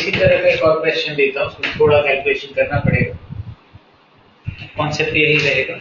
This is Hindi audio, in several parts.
इसी तरह का एक और क्वेश्चन देता हूँ, उसमें थोड़ा कैलकुलेशन करना पड़ेगा, कॉन्सेप्ट यही रहेगा।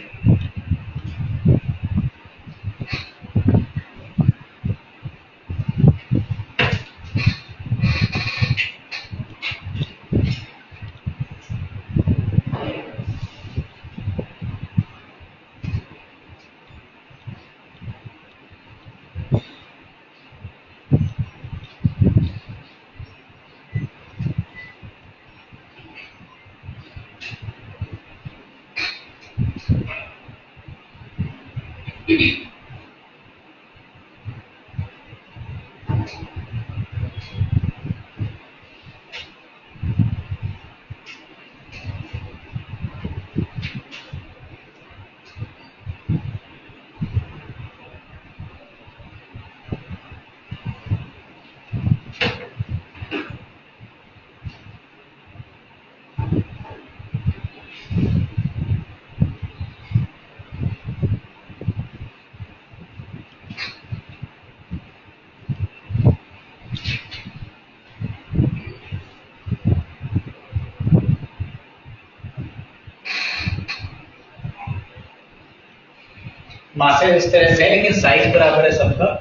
मासेज इस तरह से है, लेकिन साइज बराबर है सबका।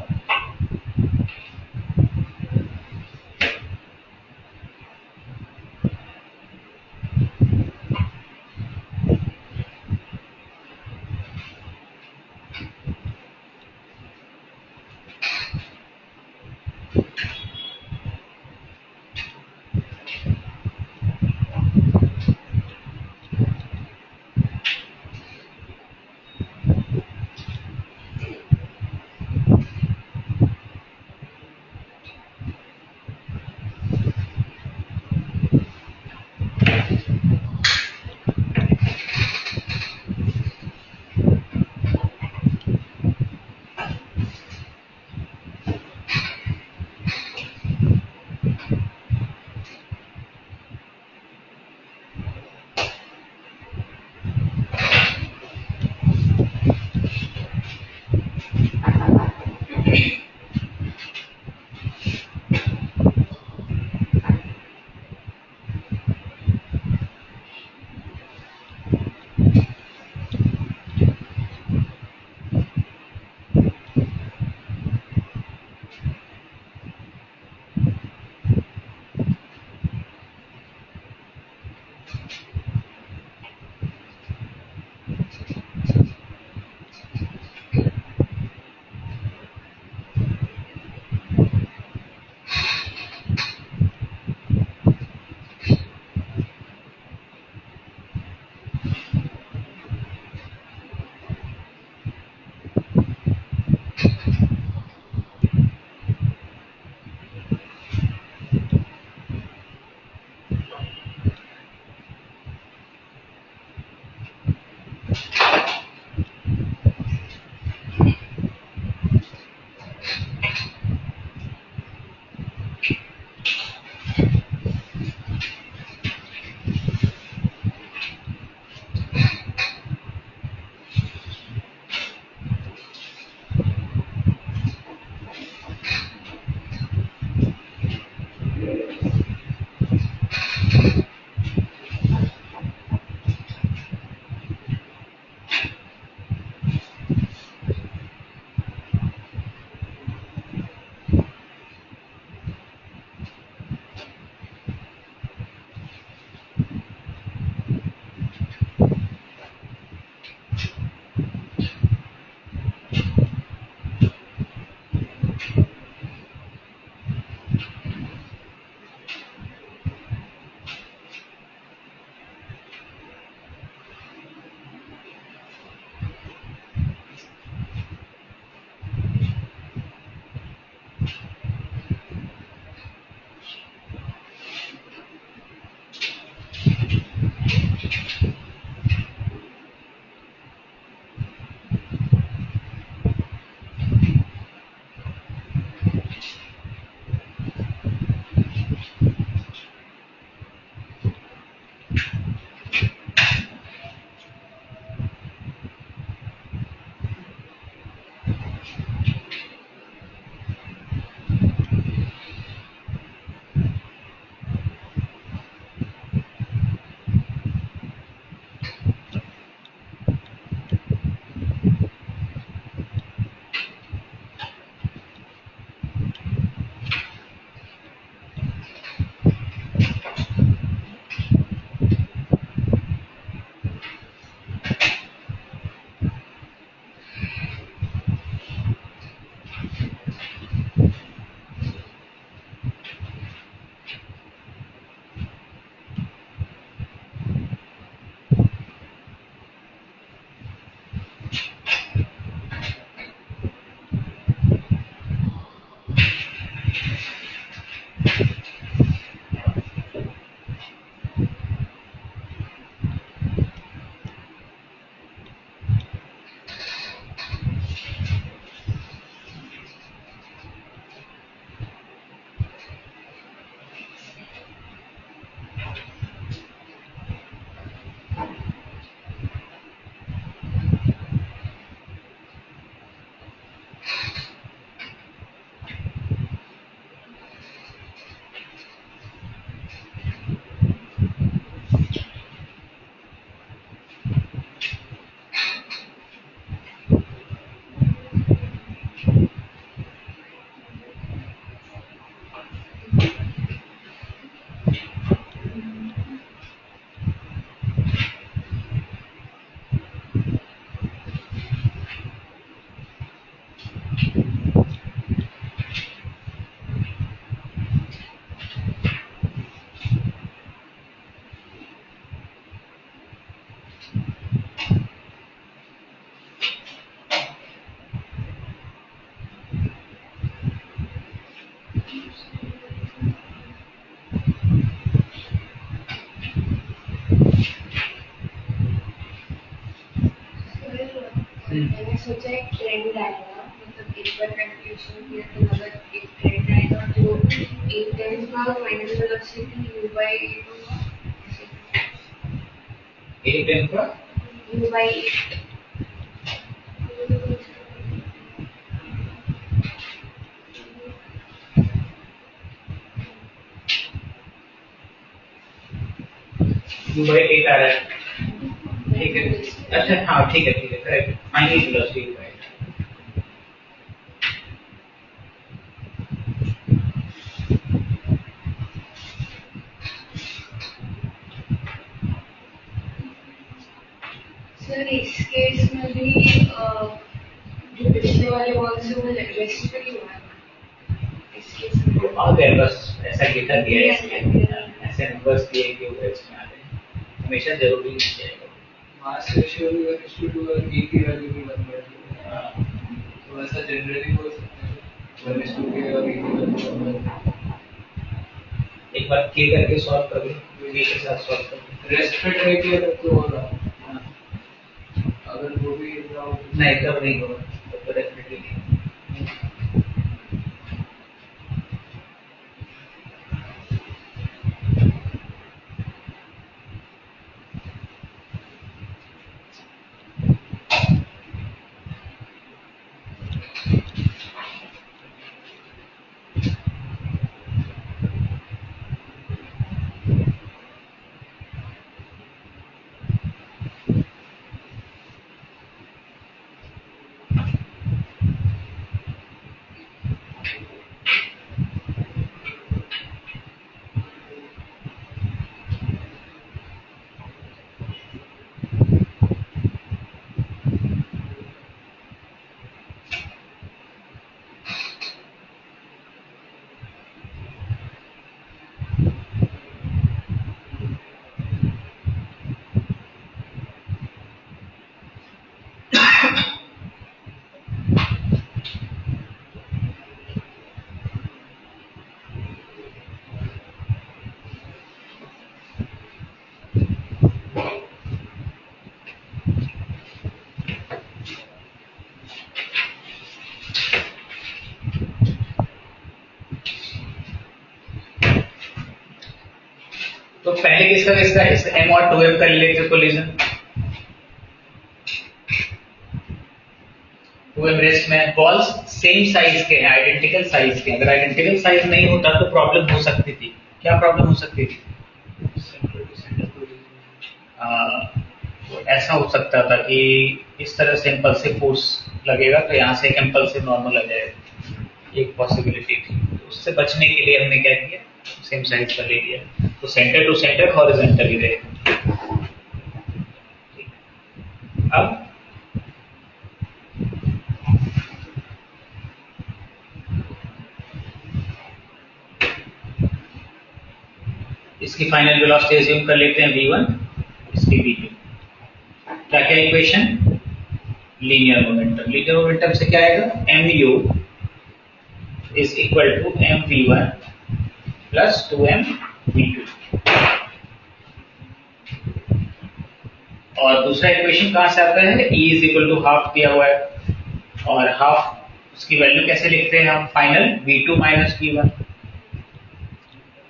मैंने सोचा एक ट्रेंड आएगा, मतलब एक बार कैलकुलेशन किया तो अगर एक ट्रेंड आएगा तो एक टाइम्स का फाइनल वेलोसिटी u by 8 होगा। एक टाइम का u by 8 u by 8 आ रहा है, ठीक है। अच्छा हाँ ठीक है correct, final velocity u by 8। Sir इस केस में भी जो पिछले वाले वर्क से वो रेस्ट पे ही हुआ है। इस केस में तो आ गए, बस ऐसा लिखा दिया है, ऐसे नंबर्स दिए कि वो इसमें आ रहे, हमेशा जरूरी नहीं है। मास रेशियो भी 1:2 और e की वैल्यू भी 1/2, तो ऐसा जनरली हो सकता है 1:2 के और e की वैल्यू 1/2। एक बार k करके सॉल्व कर लो, v के साथ सॉल्व कर लो। रेस्ट पे ट्राई किया तब तो होगा, अगर वो भी नहीं तब नहीं होगा, तब तो डेफिनेटली नहीं। तो पहले किसका इस m और 2m का रिलेटिव कोलिजन, 2m रेस्ट में बॉल्स सेम साइज के हैं, आइडेंटिकल साइज के। अगर आइडेंटिकल साइज नहीं होता तो प्रॉब्लम हो सकती थी। क्या प्रॉब्लम हो सकती थी? तो ऐसा हो सकता था कि इस तरह से इम्पल्सिव फोर्स लगेगा तो यहाँ से एक इम्पल्सिव नॉर्मल आ जाएगा, एक पॉसिबिलिटी थी। तो उससे बचने के लिए हमने क्या किया, सेम साइज का ले लिया, तो सेंटर टू सेंटर हॉरिजॉन्टली रहेगा। अब इसकी फाइनल वेलोसिटी अज्यूम कर लेते हैं v1, इसकी v2। क्या क्या equation? Linear momentum. Linear momentum से क्या आएगा, mu is equal to mv1 plus 2mv2। और दूसरा इक्वेशन कहां से आता है, E is equal to half दिया हुआ है, और हाफ उसकी वैल्यू कैसे लिखते हैं हम, final v2 minus v1,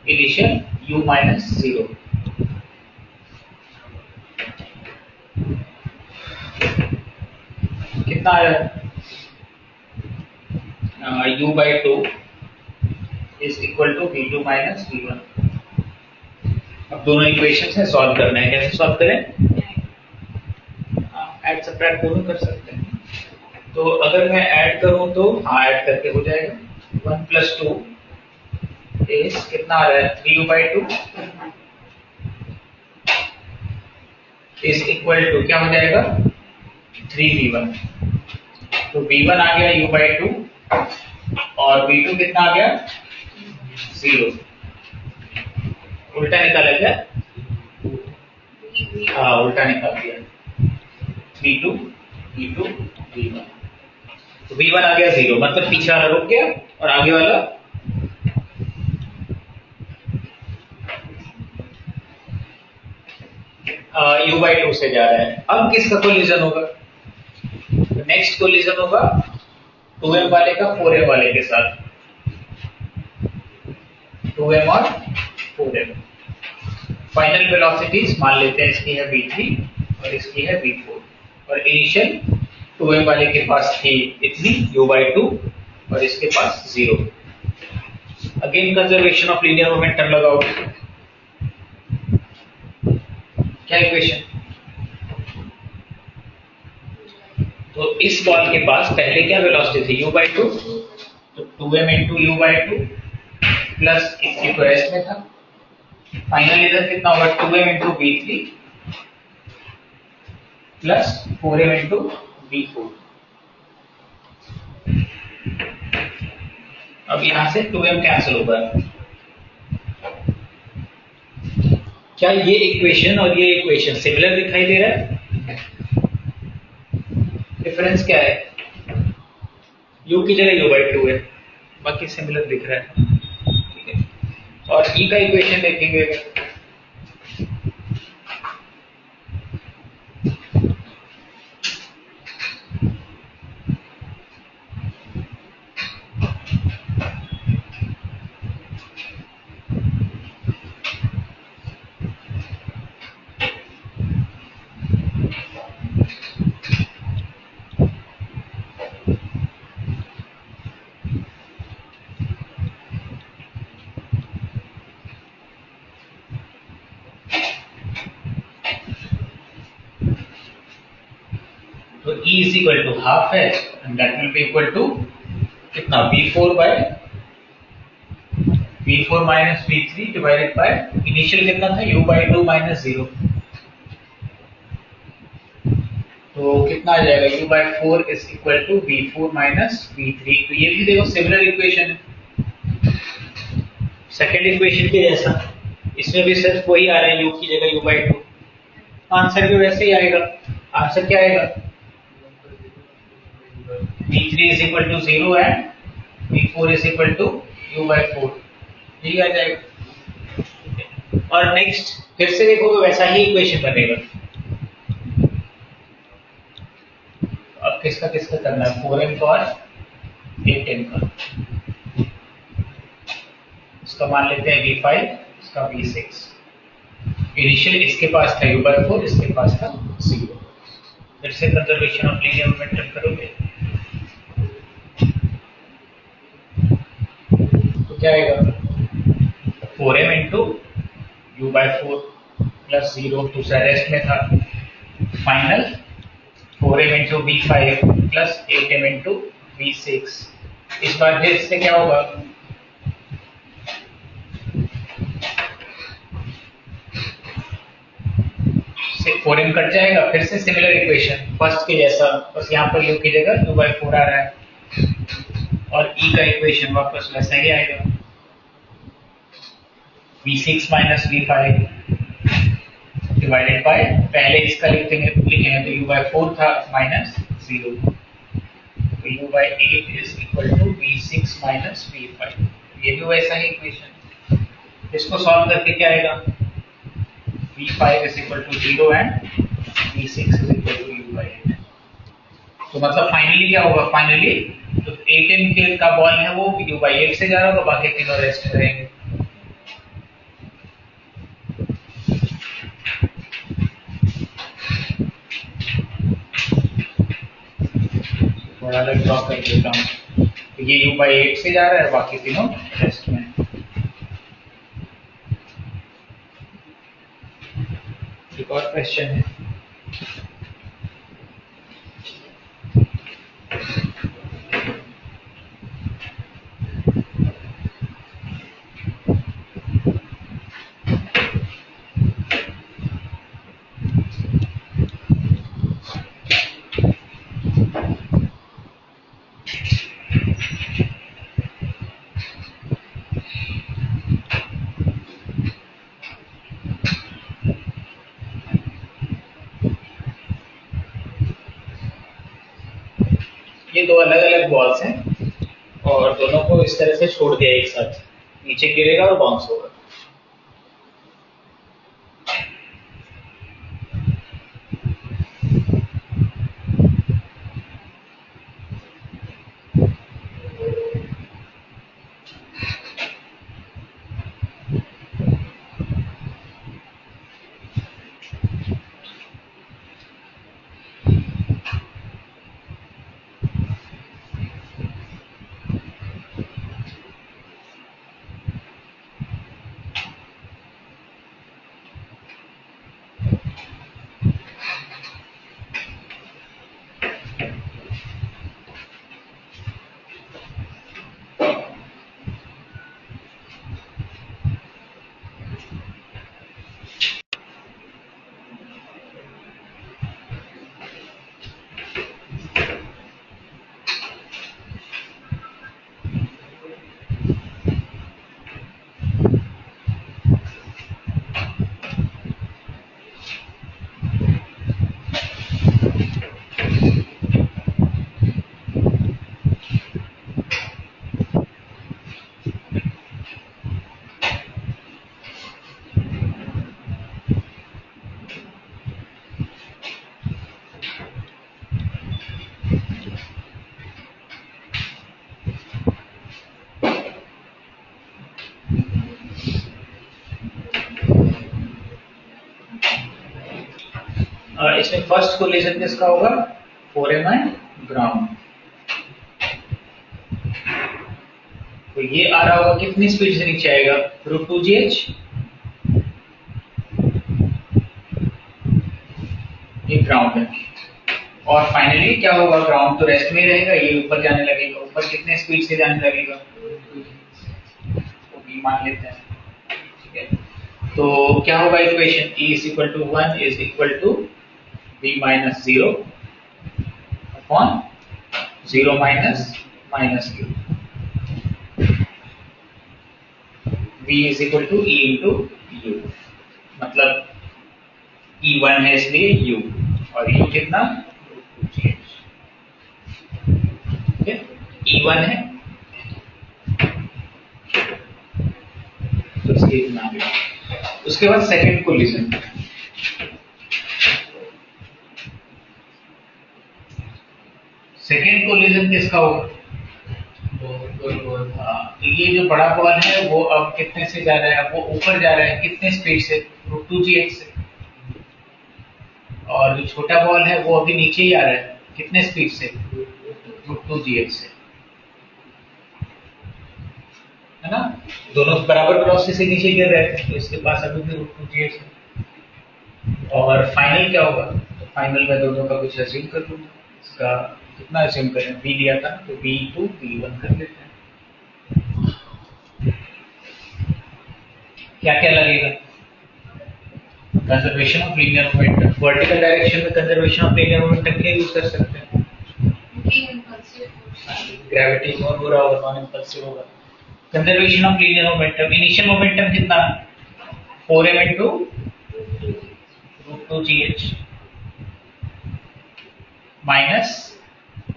initial u minus 0। कितना आया, u by 2 is equal to v2 minus v1। अब दोनों इक्वेशन से सॉल्व करना है, कैसे सॉल्व करें, ऐड सब्ट्रैक्ट दोनों कर सकते हैं। तो अगर मैं ऐड करूं तो हाँ ऐड करके हो जाएगा, 1 प्लस 2 इज कितना आ रहा है, 3u by 2 is equal to क्या हो जाएगा, 3v1। तो v1 आ गया u by 2 और v2 कितना आ गया, 0। उल्टा निकाला क्या, हाँ उल्टा निकाल दिया, v2 v2 v1। तो v1 आ गया 0, मतलब पीछे वाला रुक गया और आगे वाला u/2 से जा रहा है। अब किसका कोलिजन होगा? नेक्स्ट कोलिजन होगा 2m वाले का 4m वाले के साथ, 2m और 4m। फाइनल वेलोसिटीज मान लेते हैं इसकी है v3 और इसकी है v4, और इनिशियल 2m वाले के पास थी इतनी u/2 और इसके पास 0। Again conservation of linear momentum लगाओ। क्या इक्वेशन? तो इस बॉल के पास पहले क्या वेलोसिटी थी? u/2, तो 2m into u/2 प्लस इसकी तो रेस्ट में था। फाइनल इधर कितना होगा? 2m into v3 plus 4m into v4। अब यहां से 2m कैंसिल होगा। क्या ये इक्वेशन और ये इक्वेशन सिमिलर दिखाई दे रहा है? डिफरेंस क्या है? u की जगह u/2 है, बाकी सिमिलर दिख रहा है। ठीक है, और e का इक्वेशन देखेंगे। तो E is equal to half है, and that will be equal to कितना? V4 minus V3 divided by initial कितना था? u/2 minus 0। तो कितना आ जाएगा? u/4 is equal to V4 minus V3। तो ये भी देखो सिमिलर इक्वेशन है, सेकेंड इक्वेशन के जैसा। इसमें भी सिर्फ वही आ रहा है, u की जगह u/2। आंसर भी वैसे ही आएगा। आंसर क्या आएगा? V3 is equal to 0 and V4 is equal to u/4। यही आ जाएगा। और नेक्स्ट फिर से देखोगे वैसा ही इक्वेशन बनेगा। अब किसका किसका करना है? 4m का और 8m का। इसका मान लेते हैं v5, इसका v6। इनिशियल इसके पास था u/4, इसके पास था 0। फिर से कंजर्वेशन ऑफ लीनियर मोमेंटम करोगे तो क्या आएगा? 4m into u/4 प्लस 0, दूसरा रेस्ट में था। Final 4m into v5 plus 8m into v6। इस बार फिर से क्या होगा? से 4m कट जाएगा। फिर से सिमिलर इक्वेशन फर्स्ट के जैसा, बस यहाँ पर u की जगह u/4 आ रहा है, और e का इक्वेशन वापस वैसा ही आएगा। v6 minus v5 divided by, पहले इसका लिखेंगे तो u/4 था माइनस 0, तो u/8 is equal to v6 minus v5। ये भी वैसा ही इक्वेशन। इसको सॉल्व करके क्या आएगा? v5 is equal to 0 and v6 is equal to u/8। तो मतलब फाइनली क्या होगा? फाइनली तो 8m के का बॉल है वो u/8 से जा रहा होगा, बाकी तीनों रेस्ट में रहेंगे। थोड़ा अलग ड्रॉ कर देता हूँ। तो ये u/8 से जा रहा है, बाकी तीनों रेस्ट में। एक और क्वेश्चन है। ये दो अलग अलग बॉल्स हैं और दोनों को इस तरह से छोड़ दिया एक साथ, नीचे गिरेगा और बाउंस होगा। इसमें फर्स्ट कोलिजन किसका होगा? 4mi ground. तो ये आ रहा होगा कितनी स्पीड से नीचे आएगा? √2gh। ये ग्राउंड है और फाइनली क्या होगा? ग्राउंड तो रेस्ट में ही रहेगा, ये ऊपर जाने लगेगा। ऊपर कितने स्पीड से जाने लगेगा? तो v मान लेते हैं, ठीक है। तो क्या होगा equation? E = 1 = v - 0 upon 0 - -q। v = E × u, मतलब E1 है इसलिए u, और u कितना? √2gh। ठीक है, E1 है तो इसके इतना आ गया। उसके बाद सेकंड कोलिजन। सेकंड कोलिजन किसका होगा? तो ये जो बड़ा बॉल है वो अब कितने से जा रहा है? वो ऊपर जा रहा है, कितने स्पीड से? √2gh से। और जो छोटा बॉल है वो अभी नीचे ही आ रहा है, कितने स्पीड से? √2gh से, है ना। दोनों बराबर वेलोसिटी से नीचे गिर रहे थे, तो इसके पास अभी भी √2gh है। और फाइनल क्या होगा? तो फाइनल में दोनों का कुछ अज्यूम कर लूंगा। इसका कितना अज्यूम करें? v लिया था तो v2 v1 कर लेते हैं। क्या क्या लगेगा? Conservation of linear momentum. Vertical direction में कंजर्वेशन ऑफ लीनियर मोमेंटम क्या यूज कर सकते हैं? ग्रेविटी और बुरा होगा, नॉन इंपल्सिव होगा। Conservation of linear momentum, initial momentum कितना? 4m × √2gh माइनस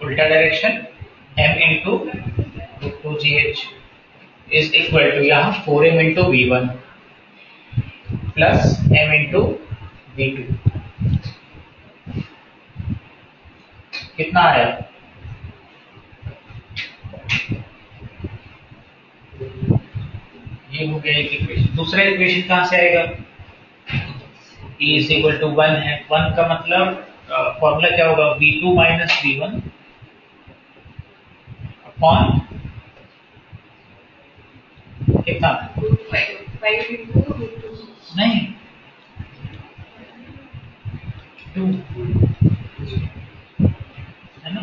उल्टा direction m × √2gh is equal to यहाँ 4m × v1 plus m × v2। कितना आया? ये हो गया एक इक्वेशन। दूसरा इक्वेशन कहां से आएगा? E = 1 है। 1 का मतलब फॉर्मूला क्या होगा? v2 - v1 अपॉन कितना? नहीं, 2 है ना।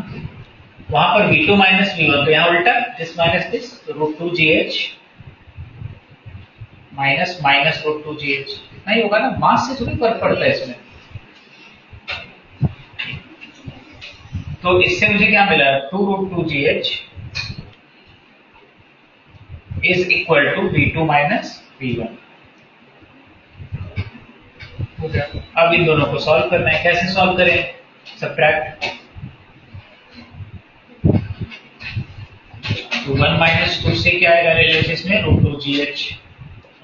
वहां पर v2 - v1, तो यहाँ उल्टा, this minus this, √2gh minus √2gh, इतना ही होगा ना। मास से थोड़ी फर्क पड़ता है इसमें। तो इससे मुझे क्या मिला? 2√2gh is equal to v2 - v1। हो गया। अब इन दोनों को सॉल्व करना है। कैसे सॉल्व करें? सबट्रैक्ट। तो 1 - 2 से क्या आएगा एलएचएस में? √2gh,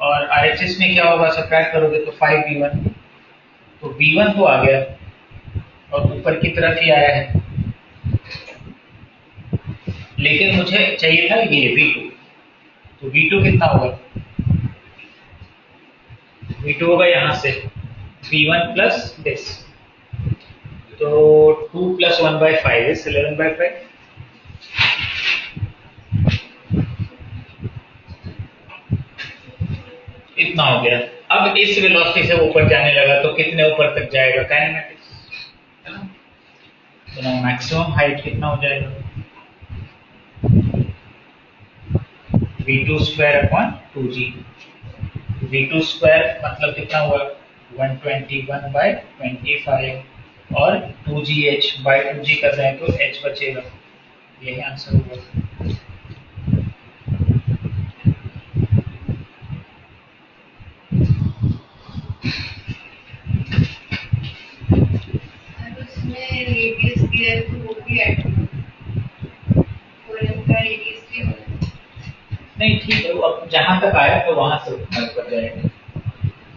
और आरएचएस में क्या होगा? सबट्रैक्ट करोगे तो 5v1। तो v1 तो आ गया और ऊपर की तरफ ही आया है, लेकिन मुझे चाहिए था ये v2। तो v2 कितना होगा? v2 होगा यहाँ से v1 प्लस दिस, तो 2 + 1/5 is 11/5। इतना हो गया। अब इस वेलोसिटी से ऊपर जाने लगा तो कितने ऊपर तक जाएगा? काइनेमेटिक्स, है ना। तो मैक्सिमम हाइट कितना हो जाएगा? v2² v2² मतलब कितना हुआ? 121/25, और 2gh/2g कर रहे हैं तो h बचेगा। यही आंसर होगा। नहीं ठीक है, वो अब जहां तक आया तो वहां से ऊपर जाएगा।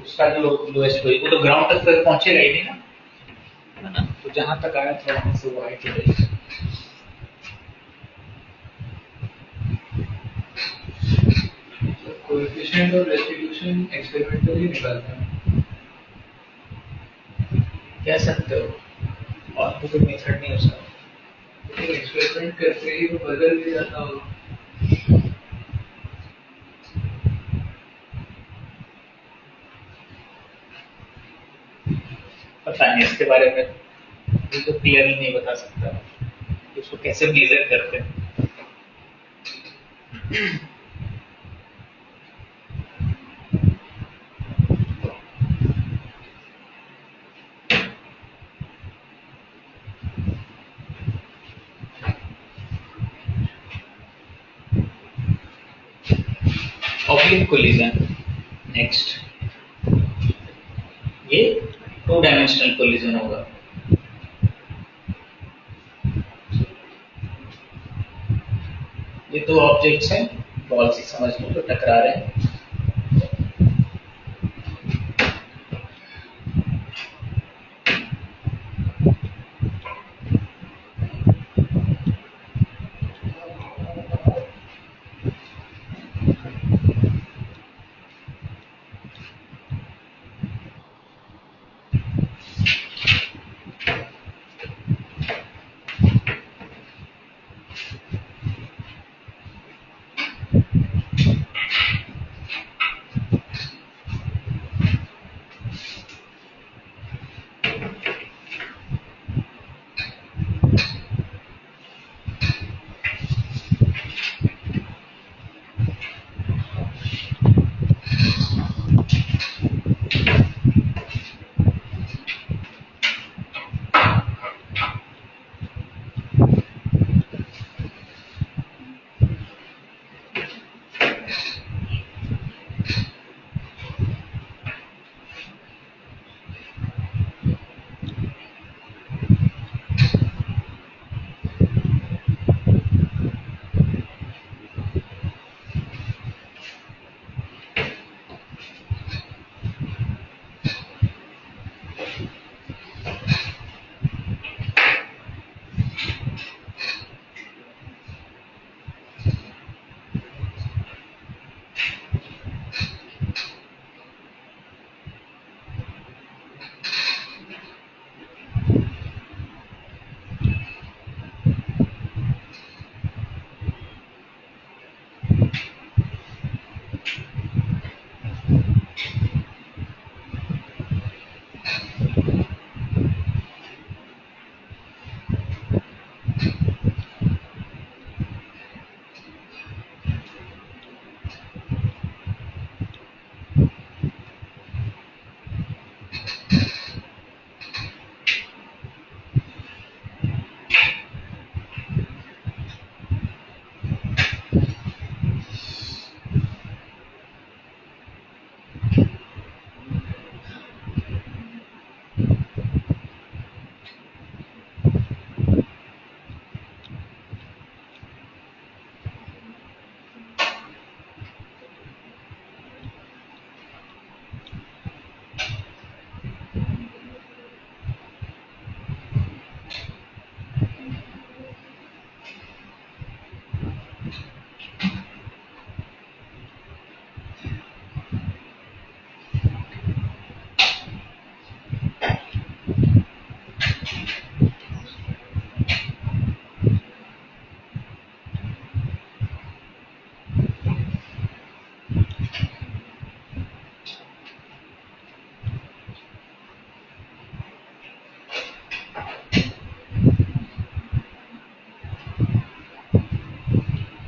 उसका जो लोएस्ट वो तो ग्राउंड तक तो पहुंचेगा ही नहीं ना, है ना। तो जहां तक आया तो वहां से वो हाइट रहेगी। कोएफिशिएंट और रेस्टिट्यूशन एक्सपेरिमेंटली निकालते हैं। कह सकते हो, और तो कोई मेथड नहीं उसका। लेकिन एक्सपेरिमेंट करते ही वो बदल भी जाता होगा। पता नहीं इसके बारे में, ये तो क्लियरली नहीं बता सकता कि उसको कैसे मेजर करते हैं। ऑब्लिक कोलिजन नेक्स्ट, ये 2 डायमेंशनल कोलिजन होगा। ये 2 ऑब्जेक्ट्स हैं, बॉल से समझ लो, तो टकरा रहे हैं।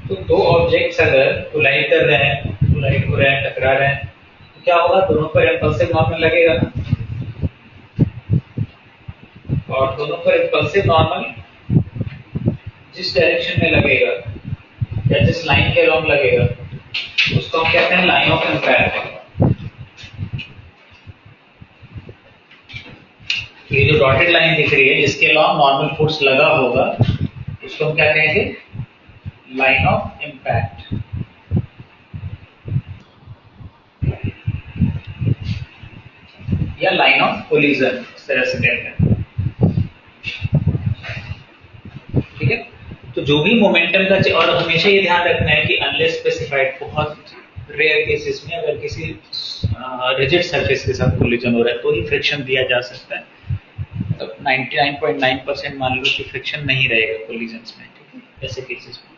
तो 2 ऑब्जेक्ट्स अगर कोलाइड कर रहे हैं, कोलाइड हो रहे हैं, टकरा रहे हैं, तो क्या होगा, दोनों पर इम्पल्सिव नॉर्मल लगेगा ना, और दोनों पर इम्पल्सिव नॉर्मल जिस डायरेक्शन में लगेगा या जिस लाइन के अलोंग लगेगा उसको हम कहते हैं लाइन ऑफ इम्पैक्ट। ये जो डॉटेड लाइन दिख रही है जिसके अलोंग नॉर्मल फोर्स लगा होगा उसको हम क्या कहेंगे, लाइन ऑफ इम्पैक्ट। या लाइन ऑफ कोलिजन, इस तरह से कहते हैं। ठीक है, तो जो भी मोमेंटम का, और हमेशा ये ध्यान रखना है कि अनलेस स्पेसिफाइड, बहुत रेयर केसेस में अगर किसी रिजिड सरफेस के साथ कोलिजन हो रहा है तो ही फ्रिक्शन दिया जा सकता है, मतलब 99.9% मान लो कि फ्रिक्शन नहीं रहेगा कोलिजन्स में, ठीक है, ऐसे केसेस में।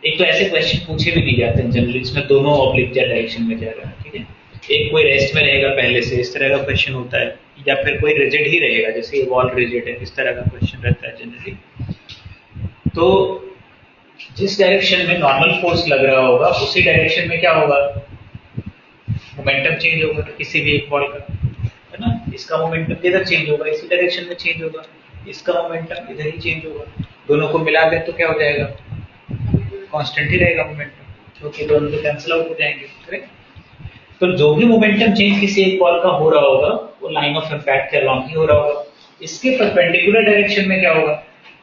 एक तो ऐसे क्वेश्चन पूछे भी नहीं जाते हैं जनरली, इसमें दोनों ऑब्लिक डायरेक्शन में जा रहा है, ठीक है। एक कोई रेस्ट में रहेगा पहले से, इस तरह का क्वेश्चन होता है, या फिर कोई रिजिड ही रहेगा, जैसे ये वॉल रिजिड है, इस तरह का क्वेश्चन रहता है जनरली। तो जिस डायरेक्शन में नॉर्मल फोर्स लग रहा होगा उसी डायरेक्शन में क्या होगा, मोमेंटम चेंज होगा किसी भी एक बॉल का, है ना। इसका मोमेंटम किधर चेंज होगा, इसी डायरेक्शन में चेंज होगा, इसका मोमेंटम इधर ही चेंज होगा, दोनों को मिला दें तो क्या हो जाएगा, कांस्टेंट ही रहेगा मोमेंटम, क्योंकि दोनों तो कैंसिल आउट हो जाएंगे, करेक्ट। तो जो भी मोमेंटम चेंज किसी एक बॉल का हो रहा होगा वो लाइन ऑफ इम्पैक्ट के अलोंग ही हो रहा होगा। इसके परपेंडिकुलर डायरेक्शन में क्या होगा,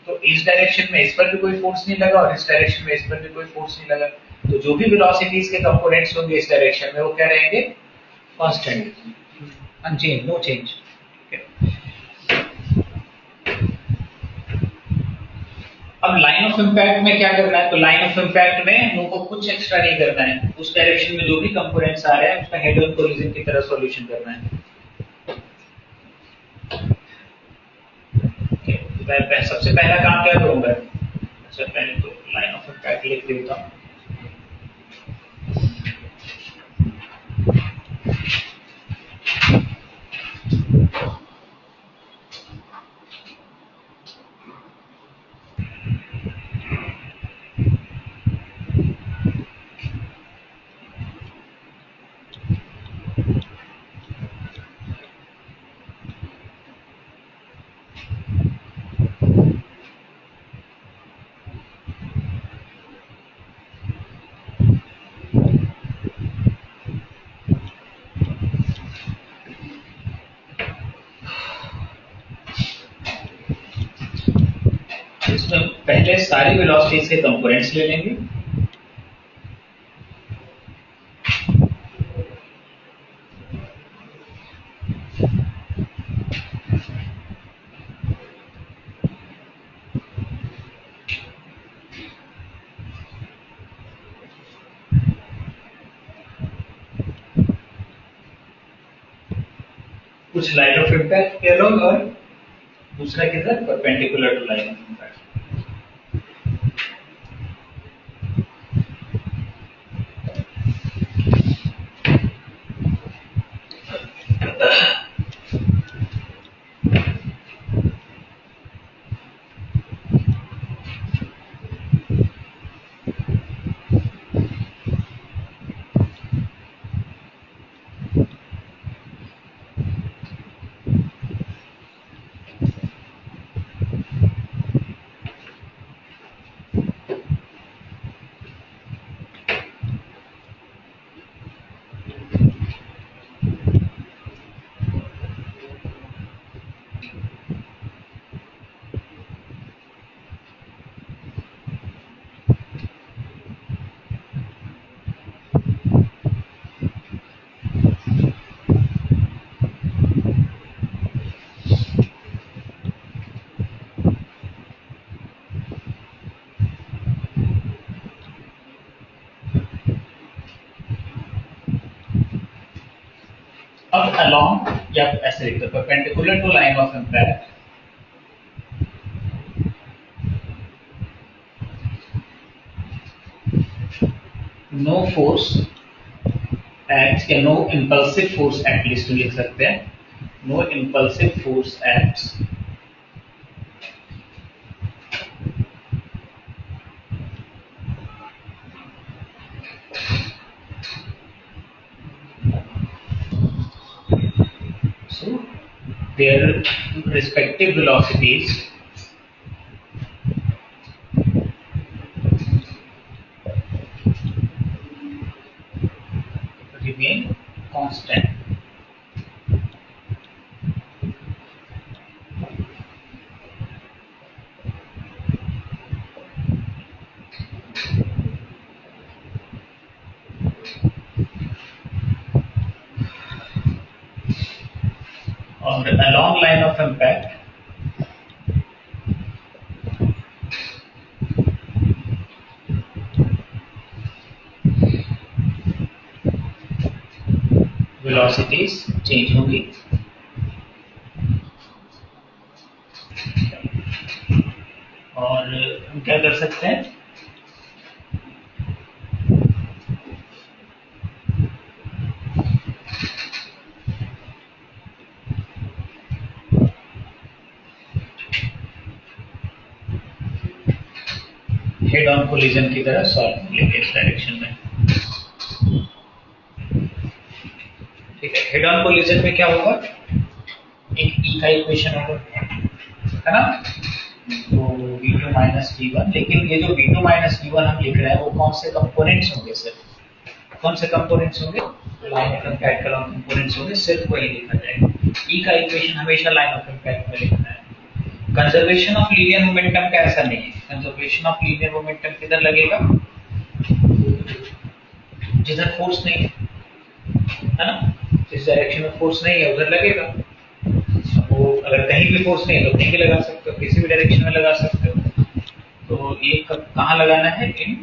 तो इस डायरेक्शन में इस पर भी कोई फोर्स नहीं लगा और इस डायरेक्शन में इस पर भी कोई फोर्स नहीं लगा, तो जो भी वेलोसिटीज के कंपोनेंट्स होंगे इस डायरेक्शन में वो क्या रहेंगे, कांस्टेंट, अनचेंज, नो चेंज। अब लाइन ऑफ इम्पैक्ट में क्या करना है, तो लाइन ऑफ इम्पैक्ट में हम लोग को कुछ एक्स्ट्रा नहीं करना है, उस डायरेक्शन में जो भी कंपोनेंट्स आ रहे हैं उसका हेड ऑन कोलिजन की तरह सॉल्यूशन करना है। मैं सबसे पहला काम क्या करूंगा, अच्छा पहले तो लाइन ऑफ इम्पैक्ट लिख देता हूं। इसमें पहले सारी वेलोसिटीज के कंपोनेंट्स ले लेंगे, कुछ लाइन ऑफ इम्पैक्ट के अलोंग और दूसरा किधर, perpendicular to line of impact. अब along या ऐसे लिखते perpendicular to line of impact, no force acts या no impulsive force at least लिख सकते हैं, no impulsive force acts their respective velocities remain constant. On the along line of impact, velocities change होंगी। और हम क्या कर सकते हैं, हेड ऑन कोलिजन की तरह सॉल्व लेंगे इस डायरेक्शन में। ठीक है, हेड ऑन कोलिजन में क्या होगा, एक ई का इक्वेशन होगा, है ना, तो v2 माइनस v1, लेकिन ये जो v2 माइनस v1 हम लिख रहे हैं वो कौन से कंपोनेंट्स होंगे सर, कौन से कंपोनेंट्स होंगे, लाइन ऑफ इम्पैक्ट का कंपोनेंट्स होंगे, सिर्फ वही लिखा जाएगा। ई का इक्वेशन हमेशा लाइन ऑफ इम्पैक्ट में लिखना है। कंजर्वेशन ऑफ लीनियर मोमेंटम का ऐसा नहीं है, कंजर्वेशन ऑफ लीनियर मोमेंटम किधर लगेगा, जिधर फोर्स नहीं है ना, जिस डायरेक्शन में फोर्स नहीं है उधर लगेगा। वो अगर कहीं भी फोर्स नहीं है तो कहीं भी लगा सकते हो, किसी भी डायरेक्शन में लगा सकते हो। तो ये कहाँ लगाना है, in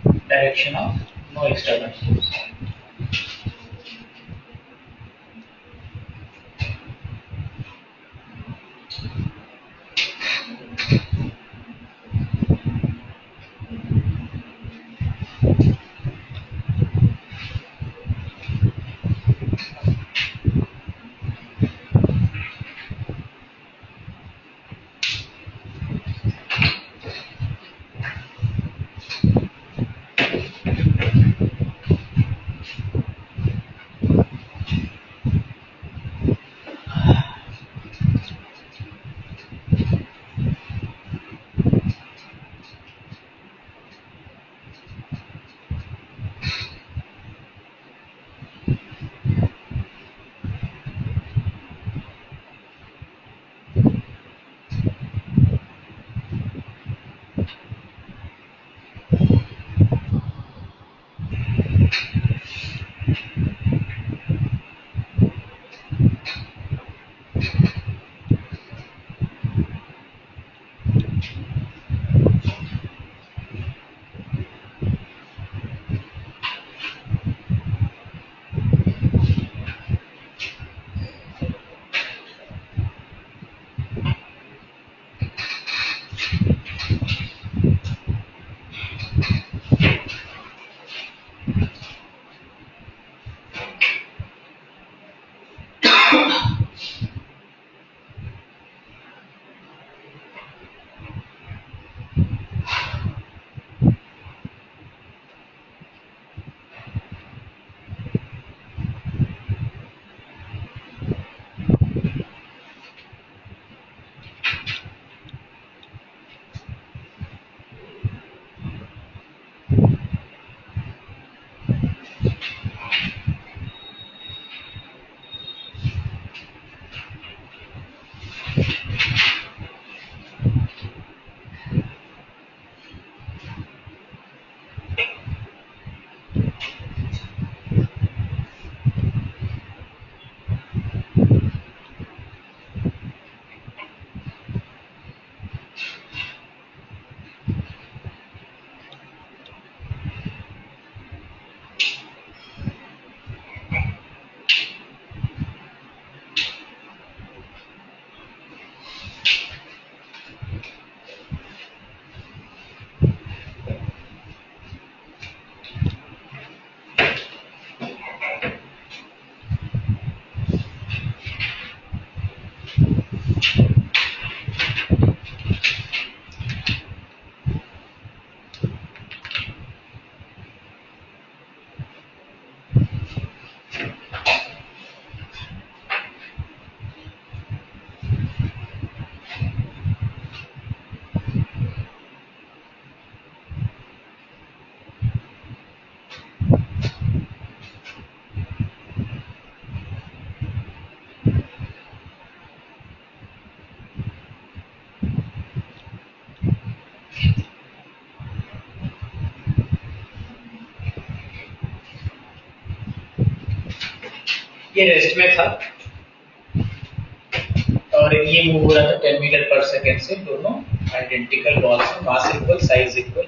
direction of no external force. ये रेस्ट में था और ये मूव हो रहा था 10 मीटर पर सेकेंड से, दोनों आइडेंटिकल बॉल्स हैं, मास इक्वल, साइज इक्वल।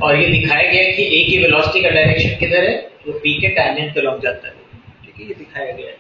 और ये दिखाया गया है कि ए की वेलोसिटी का डायरेक्शन किधर है, वो बी के टैंजेंट के लॉन्ग जाता है। ठीक है, ये दिखाया गया है।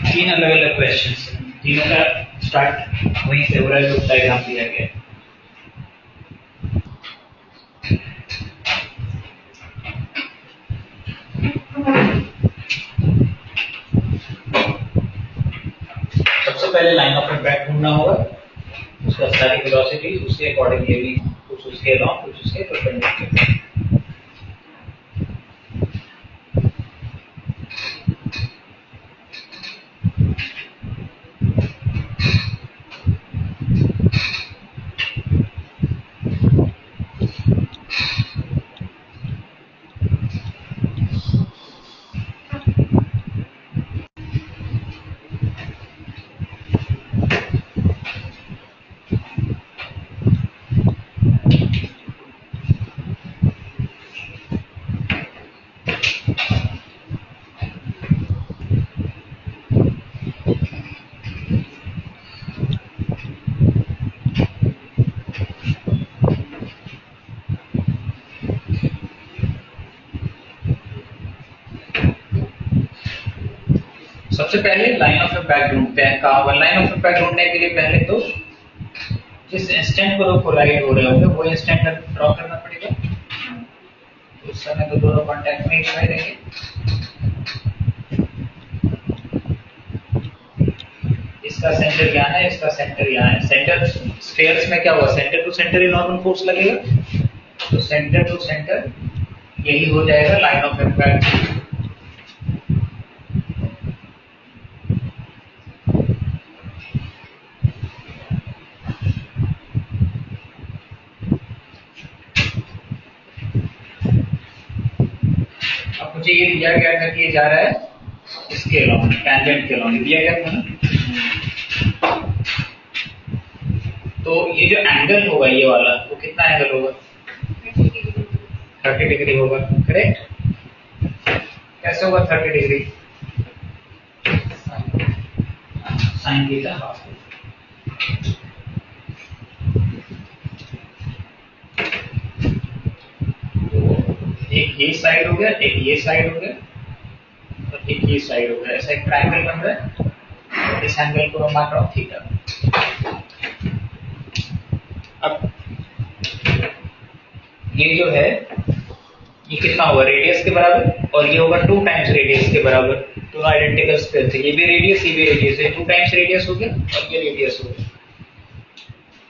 तीन अलग अलग क्वेश्चंस, तीनों का स्टार्ट वहीं से हो रहा है जो डायग्राम दिया गया है। सबसे पहले लाइन ऑफ इम्पैक्ट ढूंढना होगा, उसका सारी वेलोसिटी उसके अकॉर्डिंगली भी, कुछ उसके अलावा कुछ उसके परपेंडिकुलर। सबसे पहले लाइन ऑफ इम्पैक्ट ढूंढते हैं। कहाँ लाइन ऑफ इम्पैक्ट ढूंढने के लिए पहले तो जिस इंस्टेंट पर वो कोलाइड हो रहे होंगे वो इंस्टेंट ड्रॉ करना पड़ेगा। तो उस समय तो दोनों कांटेक्ट में ही रहेंगे। इसका सेंटर यहाँ है, इसका सेंटर यहाँ है। सेंटर स्फीयर्स में क्या हुआ, सेंटर टू सेंटर ही नॉर्मल फोर्स लगेगा, तो सेंटर टू सेंटर यही हो जाएगा लाइन ऑफ इम्पैक्ट। मुझे ये दिया गया था कि ये जा रहा है इसके अलॉन्ग, टैंजेंट के अलॉन्ग दिया गया था ना। तो ये जो एंगल होगा ये वाला, वो कितना एंगल होगा, 30 डिग्री होगा। करेक्ट? कैसे होगा 30 डिग्री? Sine theta half. एक ये साइड हो गया, एक ये साइड हो गया और एक ये साइड हो गया। ऐसा एक ट्रायंगल बन रहा है। इस एंगल को मैं मान रहा हूँ थीटा। अब ये जो है ये कितना होगा, रेडियस के बराबर, और ये होगा 2 टाइम्स रेडियस के बराबर। तो आइडेंटिकल स्क्वायर थे, ये भी रेडियस ये भी रेडियस है, 2 टाइम्स रेडियस हो गया और ये रेडियस हो गया।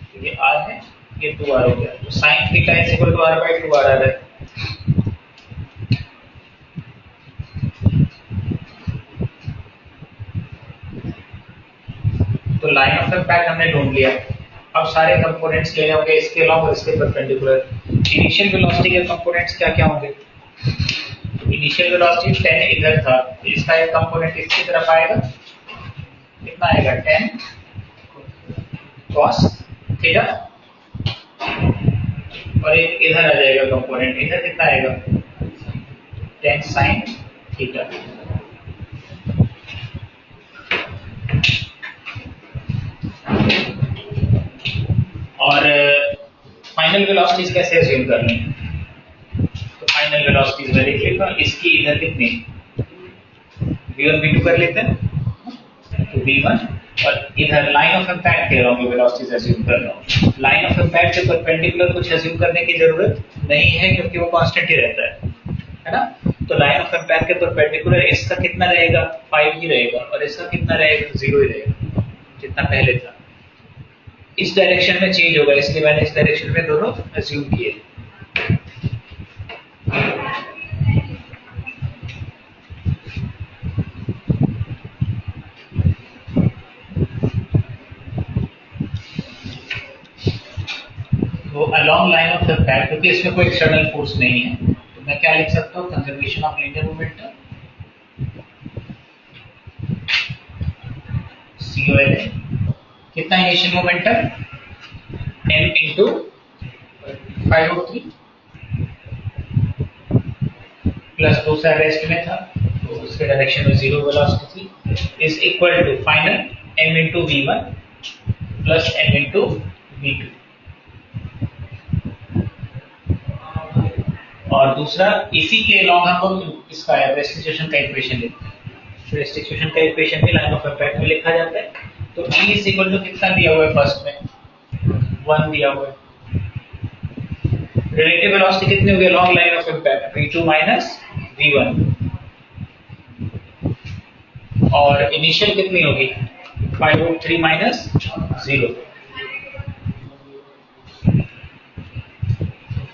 तो ये r है, ये 2r हो गया। तो sin theta is equal to r/2r आ रहा है। तो लाइन ऑफ इम्पैक्ट हमने ढूंढ लिया। अब सारे कंपोनेंट्स लेने होंगे इसके अलॉन्ग और इसके परपेंडिकुलर। इनिशियल वेलोसिटी के कंपोनेंट्स क्या क्या होंगे? इनिशियल वेलोसिटी 10 इधर था, इसका एक कंपोनेंट इसकी तरफ आएगा कितना आएगा 10 cos थीटा, और एक इधर आ जाएगा कंपोनेंट, इधर कितना आएगा 10 sin थीटा। और फाइनल वेलोसिटीज कैसे अज्यूम करनी है? तो फाइनल वेलोसिटीज में देख लेता हूं, इसकी इधर कितनी v1 v2 कर लेते हैं, तो v1, और इधर लाइन ऑफ इम्पैक्ट कह रहा हूँ, वेलोसिटीज अज्यूम कर रहा हूँ। लाइन ऑफ इम्पैक्ट के परपेंडिकुलर कुछ अज्यूम करने की जरूरत नहीं है क्योंकि वो कांस्टेंट ही रहता है ना। तो लाइन ऑफ इम्पैक्ट के परपेंडिकुलर इसका कितना रहेगा 5 ही रहेगा, और इसका कितना रहेगा 0 ही रहेगा जितना पहले था। इस डायरेक्शन में चेंज होगा, इसलिए मैंने इस डायरेक्शन में दोनों अज्यूम किए। तो अलोंग लाइन ऑफ इम्पैक्ट, क्योंकि इसमें कोई एक्सटर्नल फोर्स नहीं है, तो मैं क्या लिख सकता हूँ, conservation of linear momentum, COL कितना initial momentum m into 503 plus दूसरा रेस्ट में था तो उसके डायरेक्शन में 0 वेलोसिटी थी, is equal to final m into v1 plus m into v2। और दूसरा इसी के अलोंग हम लोग इसका रेस्टिट्यूशन का इक्वेशन लिखते हैं। रेस्टिट्यूशन का इक्वेशन भी लाइन ऑफ इम्पैक्ट में लिखा जाता है। तो E इज इक्वल टू कितना दिया हुआ है, फर्स्ट में 1 दिया हुआ है। रिलेटिव वेलोसिटी कितनी होगी along line of impact, v2 minus v1, और इनिशियल कितनी होगी 503 माइनस 0,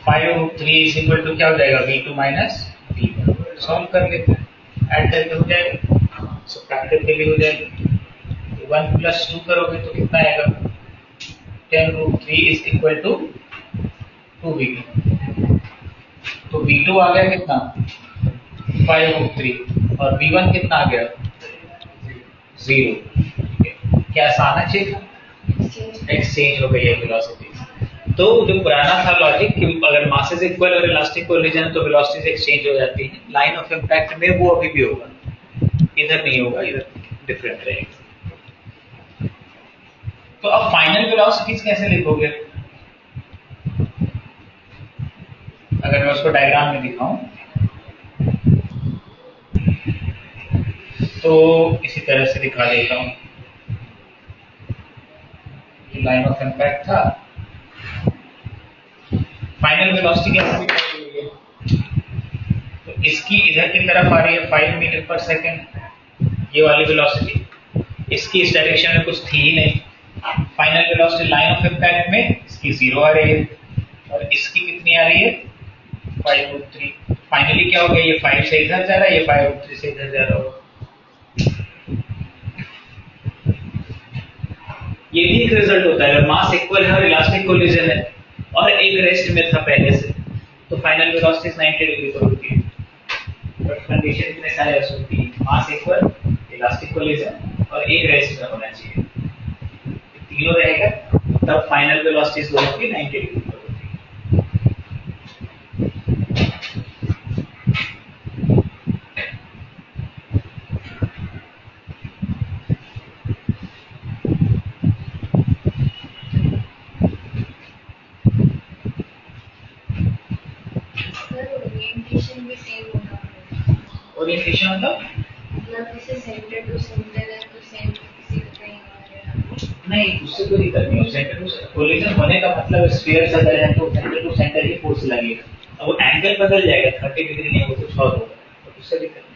503 इज इक्वल टू क्या हो जाएगा v2 माइनस v1। सॉल्व कर लेते हैं, ऐड करके हो जाएगा, सब्ट्रैक्ट करके भी हो जाएगा। 1 प्लस 2 करोगे तो कितना आएगा 10√3 इज इक्वल टू 2v2। तो v2 आ गया कितना 5√3 और v1 कितना आ गया 0। क्या आना चाहिए, एक्सचेंज हो गई है वेलोसिटी। तो जो पुराना था लॉजिक कि अगर मासेस इक्वल और इलास्टिक कोलिजन तो वेलोसिटीज एक्सचेंज हो जाती हैं, लाइन ऑफ इम्पैक्ट में वो अभी भी होगा, इधर नहीं होगा, इधर डिफरेंट रहेगा। तो अब फाइनल वेलोसिटीज कैसे लिखोगे, अगर मैं उसको डायग्राम में दिखाऊं तो इसी तरह से दिखा देता हूं। लाइन ऑफ इम्पैक्ट था, फाइनल वेलोसिटी कैसे दिखाई हुई है, तो इसकी इधर की तरफ आ रही है 5 मीटर पर सेकेंड ये वाली वेलोसिटी, इसकी इस डायरेक्शन में कुछ थी ही नहीं। Final velocity line of impact में इसकी 0 आ रही है और इसकी कितनी आ रही है 5√3। फाइनली क्या हो गया, ये 5 से इधर जा रहा है, ये 5√3 से इधर जा रहा होगा। ये भी एक रिजल्ट होता है, अगर मास इक्वल है और इलास्टिक कोलिजन है और एक रेस्ट में था पहले से, तो फाइनल वेलोसिटी 90 डिग्री पर होती है। बट कंडीशन इतने सारे होती है, मास इक्वल, इलास्टिक कोलिजन और एक रेस्ट में होना चाहिए, तीनों रहेगा तब फाइनल वेलोसिटी दोनों की 90 डिग्री पर होती है। ओरिएंटेशन भी सेम होगा, ओरिएंटेशन मतलब जैसे सेंटर टू सेंटर है तो सेंटर किसी का कहीं और है। नहीं, उससे कोई दिक्कत नहीं। सेंटर टू कोलिजन होने का मतलब स्फीयर से अगर है तो सेंटर टू सेंटर ही फोर्स लगेगा। अब वो एंगल बदल जाएगा, 30 डिग्री नहीं वो कुछ और होगा, तो उससे दिक्कत नहीं।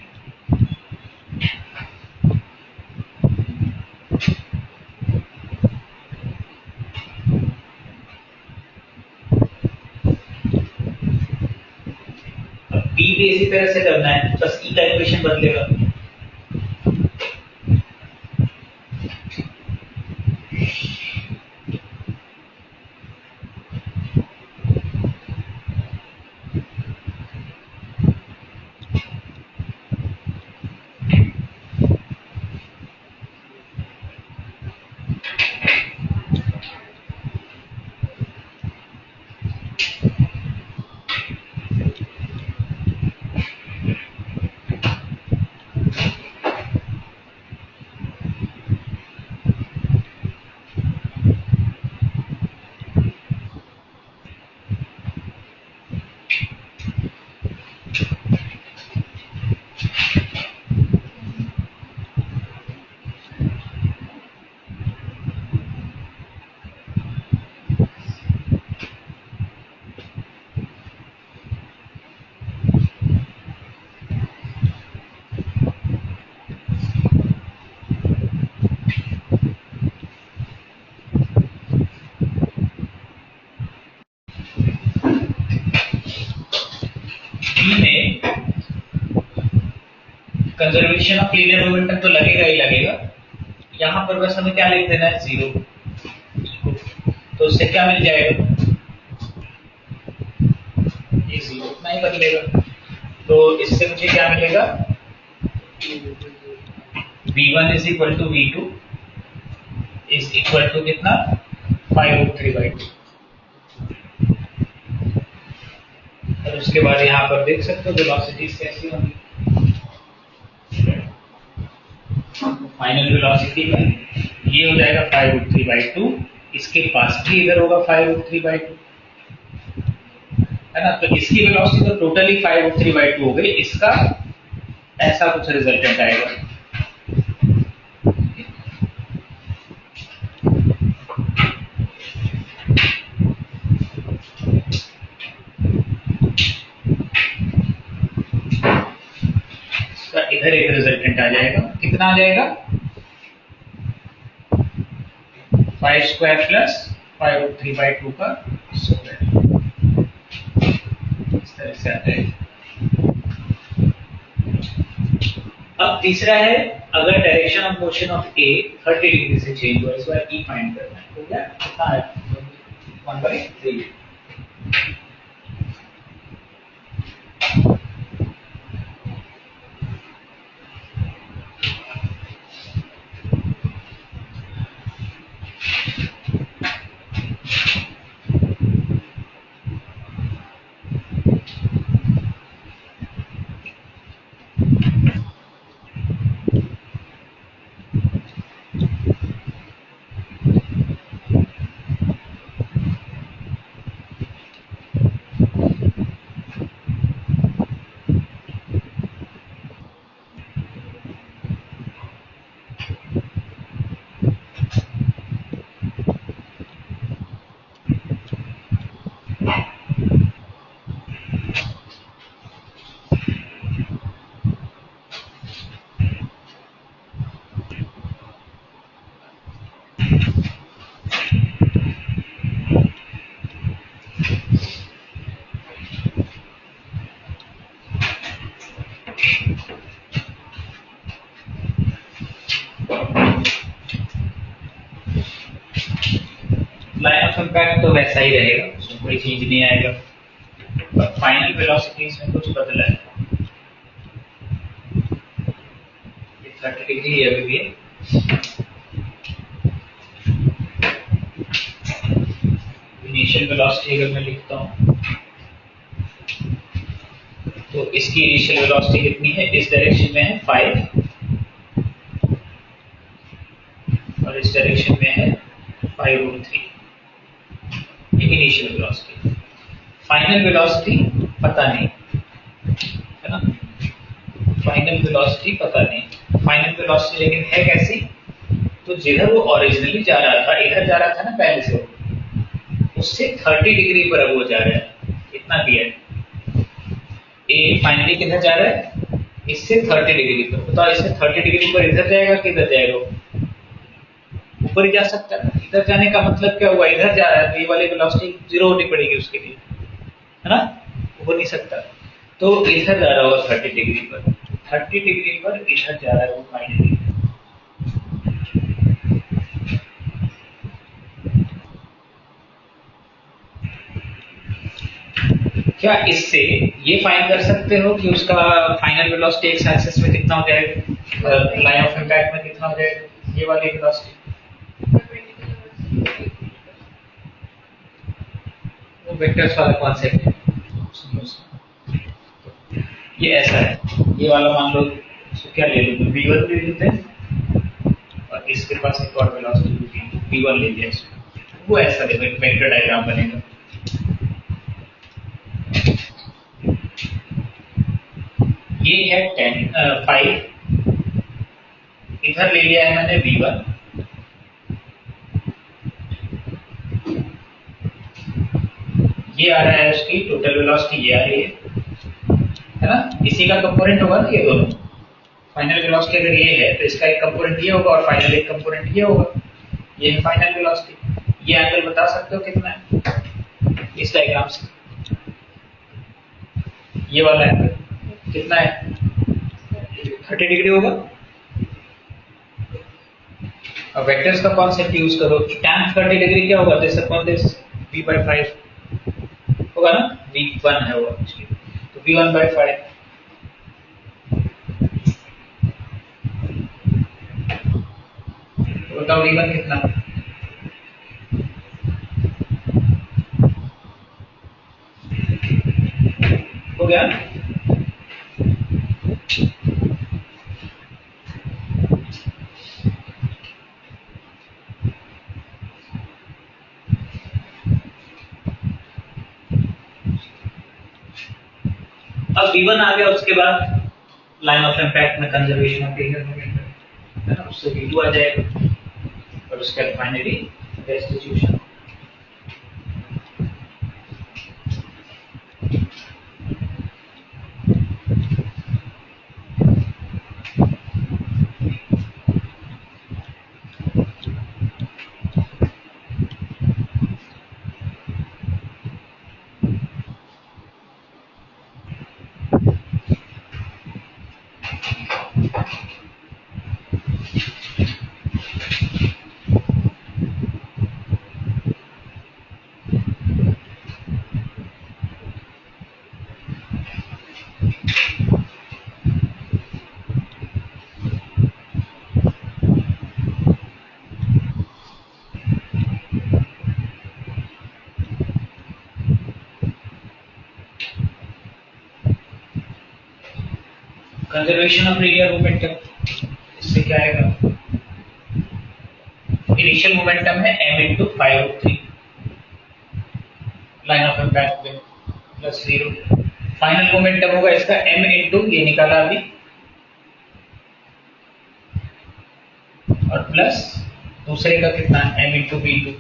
बी भी इसी तरह से करना है, बस ई का इक्वेशन बदलेगा। कंजर्वेशन ऑफ लीनियर मोमेंटम तो लगेगा ही लगेगा, यहां पर बस हमें क्या लिख देना है, 0। तो उससे क्या मिल जाएगा, ये 0 इतना ही बदलेगा। तो इससे मुझे क्या मिलेगा, v1 is equal to v2 is equal to कितना, 5/3/2। और उसके बाद यहाँ पर देख सकते हो वेलोसिटीज कैसी होंगी। फाइनल वेलोसिटी में ये हो जाएगा 5/3/2, इसके पास भी इधर होगा 5/3/2, है ना। तो इसकी वेलोसिटी तो टोटली 5/3/2 हो गई, इसका ऐसा कुछ रिजल्टेंट आएगा। इधर एक रिजल्टेंट आ जाएगा, कितना आ जाएगा, 5² प्लस 5/3/2 का स्क्वायर, इस तरह से आ जाएगा। अब तीसरा है, अगर direction of motion of A 30 degree से चेंज हुआ, इस बार ई फाइंड करना है। तो क्या कितना है, 1/3। लाइन ऑफ इम्पैक्ट तो वैसा ही रहेगा, उसमें कोई चेंज नहीं आएगा, पर फाइनल वेलोसिटीज में कुछ बदला है। 30 डिग्री अभी भी है। इनिशियल वेलोसिटी अगर मैं लिखता हूँ तो इसकी इनिशियल वेलोसिटी कितनी है, इस डायरेक्शन में है 5 और इस डायरेक्शन में है 5/3, इनिशियल वेलोसिटी। फाइनल वेलोसिटी पता नहीं, है ना, फाइनल वेलोसिटी पता नहीं। फाइनल वेलोसिटी लेकिन है कैसी, तो जिधर वो ओरिजिनली जा रहा था, इधर जा रहा था ना पहले से, उससे 30 डिग्री पर अब वो जा रहा है, इतना दिया है। ए फाइनली किधर जा रहा है, इससे 30 डिग्री पर। बताओ इससे 30 डिग्री पर इधर जाएगा कि इधर जाएगा, ऊपर ही जा सकता है। इधर जाने का मतलब क्या हुआ, इधर जा रहा है तो ये वाली वेलोसिटी 0 होनी पड़ेगी उसके लिए, है ना, हो नहीं सकता। तो इधर जा रहा होगा 30 डिग्री पर, 30 डिग्री पर इधर जा रहा है वो फाइनली। क्या इससे ये फाइंड कर सकते हो कि उसका फाइनल वेलोसिटी एक्स एक्सिस में कितना हो जाएगा, लाइन ऑफ इम्पैक्ट में कितना हो जाएगा, ये वाली वेलोसिटी तो वेक्टर्स वाला कॉन्सेप्ट है। ये ऐसा है, ये वाला मान लो इसको क्या ले लो, v1 ले लेते हैं और इसके पास एक और वेलोसिटी v1 ले लिया इसको, वो ऐसा देखो एक वेक्टर डायग्राम बनेगा। ये है 5, इधर ले लिया है मैंने v1, ये आ रहा है उसकी टोटल वेलोसिटी, ये आ रही है ना, इसी का कंपोनेंट होगा ना ये दोनों। फाइनल वेलोसिटी अगर ये है तो इसका एक कंपोनेंट ये होगा और फाइनल एक कंपोनेंट ये होगा, ये है फाइनल वेलोसिटी। ये एंगल बता सकते हो कितना है इस डायग्राम से, ये वाला एंगल कितना है, 30 डिग्री होगा। अब वेक्टर्स का कॉन्सेप्ट यूज करो, tan 30 डिग्री क्या होगा, दिस अपॉन दिस v/5 होगा ना, v1 है वो एक्चुअली, तो v1/5। तो बताओ v1 कितना हो गया। अब v1 आ गया, उसके बाद लाइन ऑफ इम्पैक्ट में कंजर्वेशन ऑफ एरिया मोमेंट है ना, उससे v2 आ जाएगा और उसके बाद finally restitution. Conservation of radial momentum, इससे क्या आएगा, इनिशियल मोमेंटम है m into 5/3 line of impact पे प्लस 0, फाइनल मोमेंटम होगा इसका m into ये निकाला अभी और प्लस दूसरे का कितना m into v2,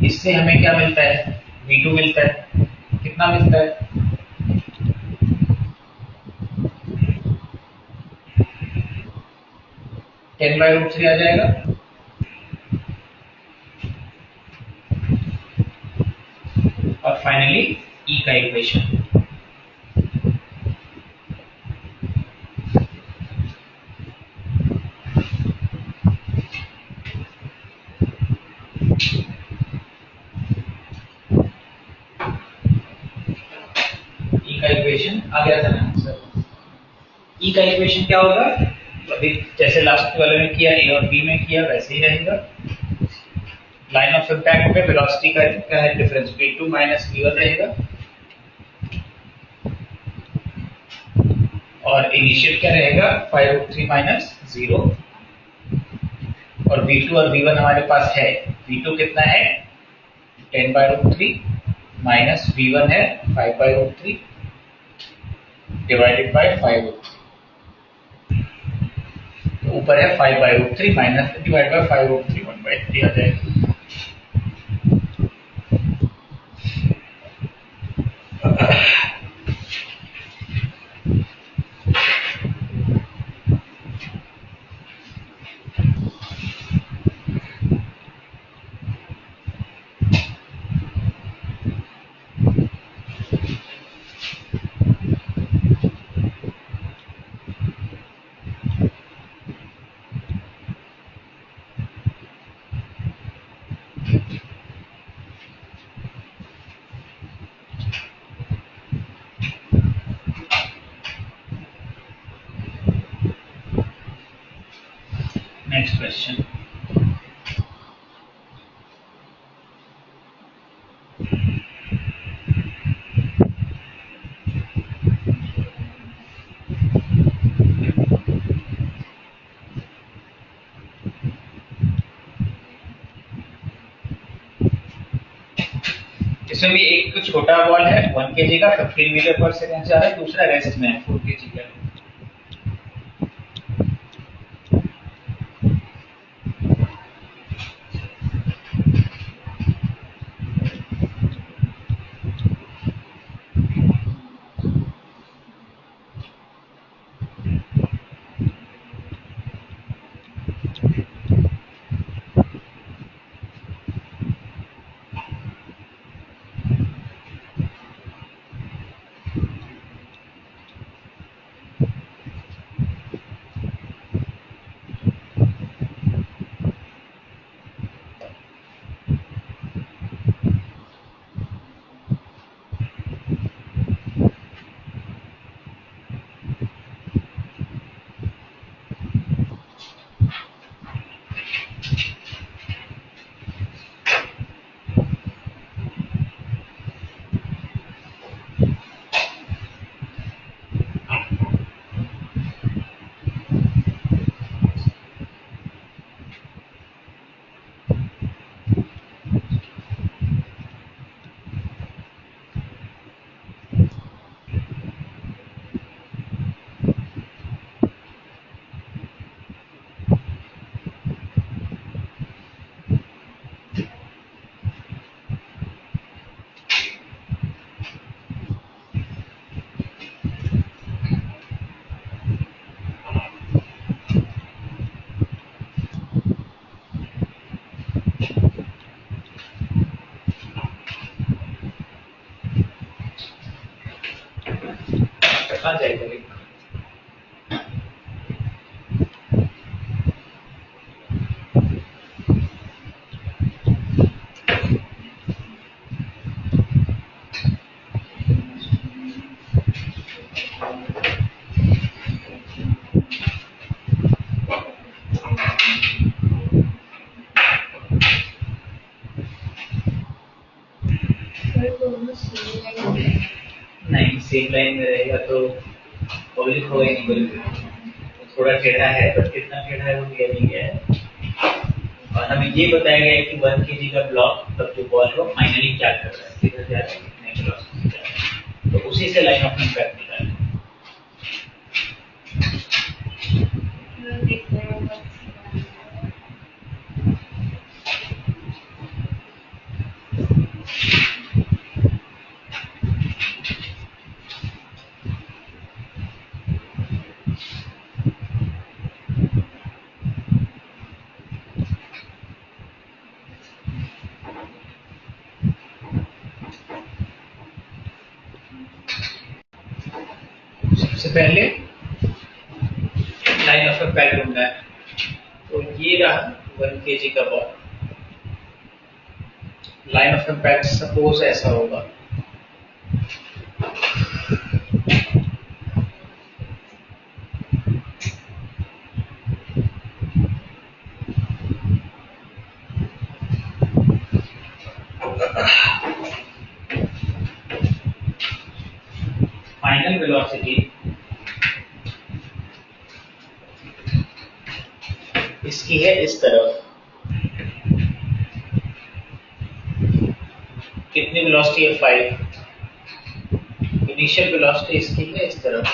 इससे हमें क्या मिलता है, v2 मिलता है, कितना मिलता है 10/√3 आ जाएगा। और फाइनली E का इक्वेशन, E का इक्वेशन आ गया था ना सर। E का इक्वेशन क्या होगा, अभी जैसे लास्ट वाले में किया A और B में किया वैसे ही रहेगा। लाइन ऑफ इम्पैक्ट में वेलोसिटी का क्या है डिफरेंस, v2 माइनस v1 रहेगा और इनिशियल क्या रहेगा 5/3 माइनस 0, और v2 और v1 हमारे पास है, v2 कितना है 10/√3 माइनस v1 है 5/√3 डिवाइडेड बाय 5/3, तो ऊपर है 5/√3 माइनस डिवाइड बाय 5/3 1/3 आ जाएगा। इसमें भी एक छोटा बॉल है 1 kg का 15 मीटर पर सेकंड जा रहा है, दूसरा रेस्ट में है 4 kg का। कहाँ जाएगा लिख? नहीं, सेम लाइन में रहेगा तो पब्लिक होगा ही नहीं बोलेंगे। थोड़ा टेढ़ा है, बट कितना टेढ़ा है वो दिया नहीं गया है। और हमें ये बताया गया है कि 1 kg का ब्लॉक तब जो बॉल है वो फाइनली क्या कर रहा है, किधर जा रहा है, कितने वेलोसिटी से जा रहा है, तो उसी से लाइन ऑफ इम्पैक्ट निकालें। सबसे पहले लाइन ऑफ इम्पैक्ट ढूंढना है, तो ये रहा 1 kg का ball. Line of impact suppose ऐसा होगा, फाइनल वेलोसिटी इसकी है इस तरफ, कितनी वेलोसिटी है 5, इनिशियल वेलोसिटी इसकी है इस तरफ,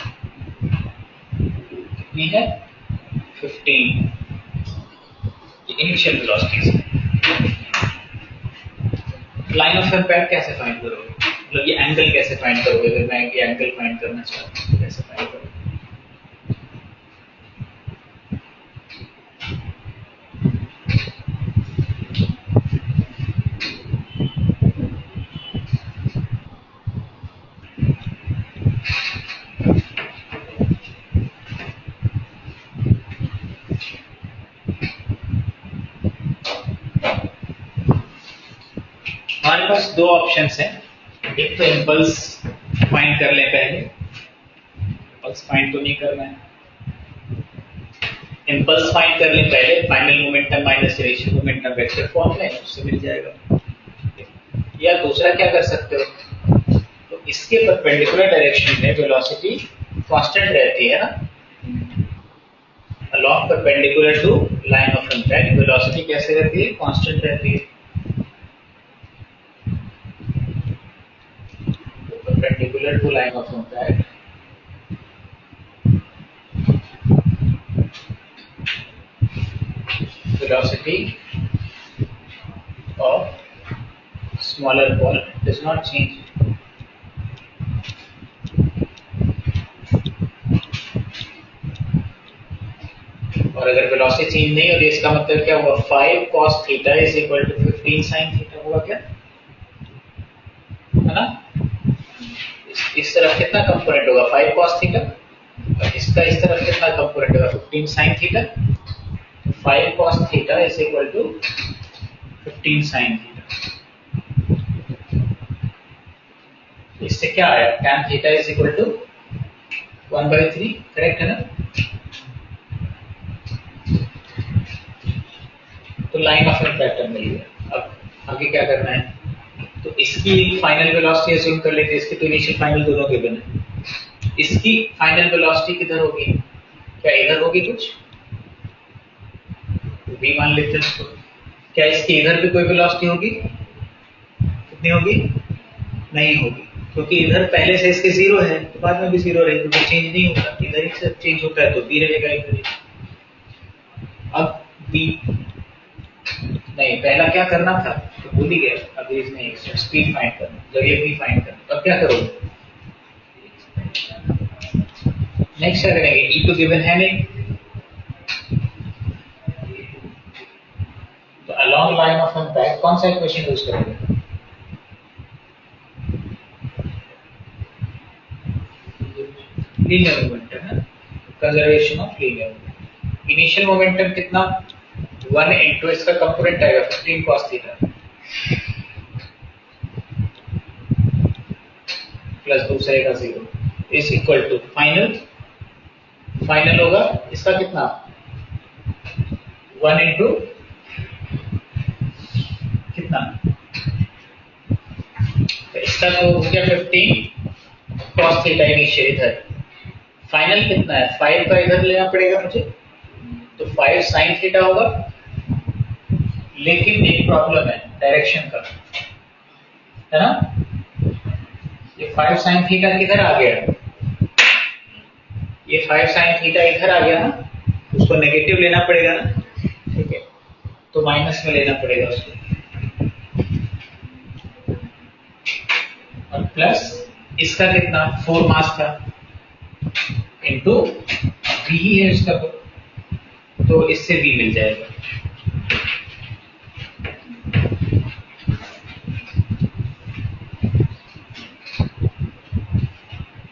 कितनी है 15, initial velocity. Line of impact कैसे फाइंड करोगे, मतलब ये एंगल कैसे फाइंड करोगे, अगर मैं ये एंगल फाइंड करना चाहता हूँ कैसे फाइंड करोगे? हमारे पास दो ऑप्शंस हैं, एक तो इम्पल्स फाइंड कर लें पहले, इम्पल्स फाइंड तो नहीं करना है, इम्पल्स फाइंड कर लें पहले, final momentum minus initial momentum vector formula है उससे मिल जाएगा। या दूसरा क्या कर सकते हो, तो इसके परपेंडिकुलर डायरेक्शन में वेलोसिटी कांस्टेंट रहती है ना, along perpendicular to line of impact velocity कैसे रहती है, कांस्टेंट रहती है। Perpendicular to line of impact velocity of smaller ball does not change। और अगर वेलोसिटी चेंज नहीं होती इसका मतलब क्या हुआ, 5 cos theta is equal to 15 sin theta हुआ क्या, है ना। इस तरफ कितना कंपोनेंट होगा 5 cos थीटा, और इसका इस तरफ कितना कंपोनेंट होगा 15 sin theta. 5 cos theta is equal to 15 sin theta. इससे क्या आया, tan theta is equal to 1/3, correct है ना। तो लाइन ऑफ इम्पैक्ट मिल गया। अब आगे क्या करना है, तो इसकी फाइनल वेलोसिटी अज्यूम कर लेते हैं, इसकी तो इनिशियल फाइनल दोनों गिवन है। इसकी फाइनल वेलोसिटी किधर होगी, क्या इधर होगी कुछ, v मान लेते हैं इसको। क्या इसकी इधर भी कोई वेलोसिटी होगी, कितनी होगी, नहीं होगी, क्योंकि इधर पहले से इसके 0 है तो बाद में भी 0 रहेगी, तो चेंज नहीं होगा, इधर ही से चेंज होता है तो b रहेगा इधर ही। अब b नहीं, पहला क्या करना था तो भूल ही गया, अभी इसमें स्पीड फाइंड करना, जब ये भी फाइंड करना, अब क्या करोगे, नेक्स्ट क्या करेंगे, ई तो गिवन है नहीं, तो अलोंग लाइन ऑफ इम्पैक्ट कौन सा इक्वेशन यूज करेंगे, लीनियर मोमेंटम है, conservation of linear momentum. Initial momentum कितना 1 इंटू इसका कंपोनेंट आएगा 15 cos थीटा प्लस दूसरे का 0 इज इक्वल टू फाइनल होगा इसका कितना 1 इंटू कितना, तो इसका तो हो गया 15 cos थीटा इनिशियल इधर, फाइनल कितना है 5 का इधर लेना पड़ेगा मुझे, तो 5 sin थीटा होगा, लेकिन एक प्रॉब्लम है डायरेक्शन का, है ना। ये 5 sin थीटा किधर आ गया, ये 5 sin थीटा इधर आ गया ना, उसको नेगेटिव लेना पड़ेगा ना, ठीक है, तो माइनस में लेना पड़ेगा उसको, और प्लस इसका कितना 4 मास था इनटू v ही है इसका, तो इससे v मिल जाएगा।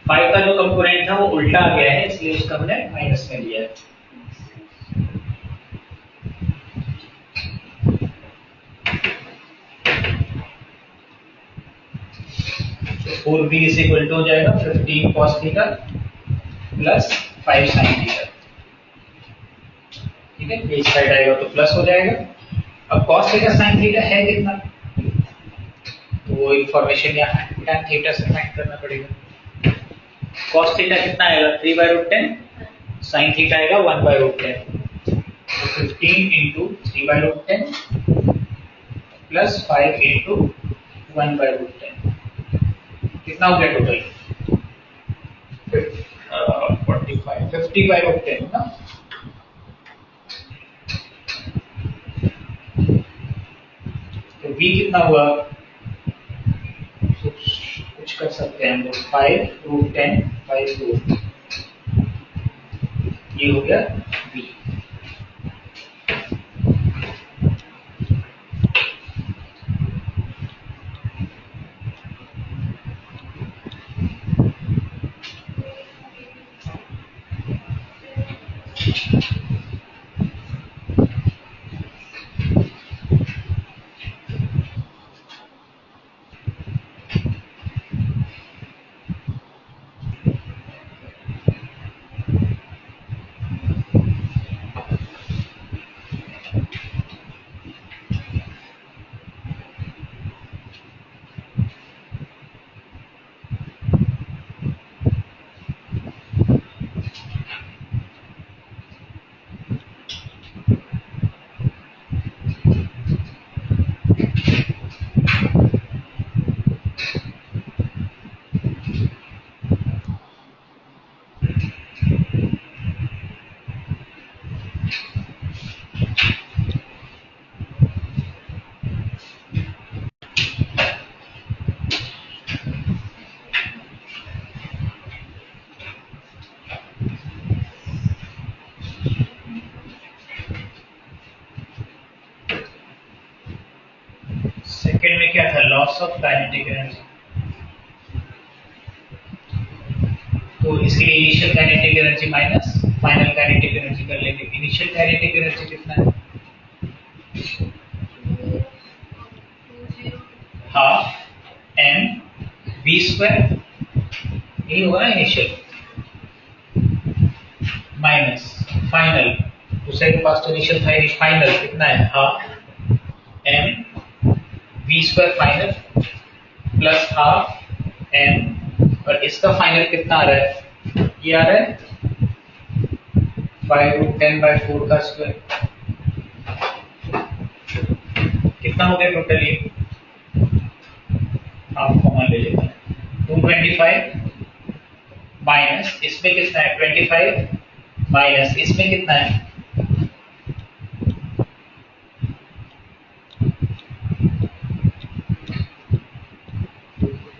फाइव का जो कंपोनेंट था वो उल्टा आ गया है, इसलिए उसका हमने माइनस में लिया है। तो 4v इज इक्वल टू हो जाएगा 15 cos theta plus 5 sin theta, ठीक है, बीच साइड आएगा तो प्लस हो जाएगा। अब cos थीटा sin थीटा है कितना, तो वो इंफॉर्मेशन यहाँ tan थीटा से फाइंड करना पड़ेगा। cos थीटा कितना आएगा 3/10, sin थीटा आएगा 1/10, तो 15 इंटू 3/10 प्लस 5 इंटू 1/10, कितना हो गया टोटल 50/10 ना। तो v कितना हुआ, कुछ कर सकते हैं हम लोग 5√10/2, ये हो गया v। सेकंड में क्या था, लॉस ऑफ काइनेटिक एनर्जी। तो इसके लिए initial kinetic energy minus final kinetic energy कर लेंगे। इनिशियल काइनेटिक एनर्जी कितना है, हाफ एम वी स्क्वायर, यही होगा ना इनिशियल, माइनस फाइनल, दूसरे के पास तो इनिशियल था, फाइनल कितना है, half M V square final plus half M, और इसका फाइनल कितना आ रहा है, ये आ रहा है 5√10/4 का स्क्वायर। कितना हो गया टोटल, ये हाफ कॉमन ले लेते हैं, 225 माइनस इसमें कितना है 25 माइनस इसमें कितना है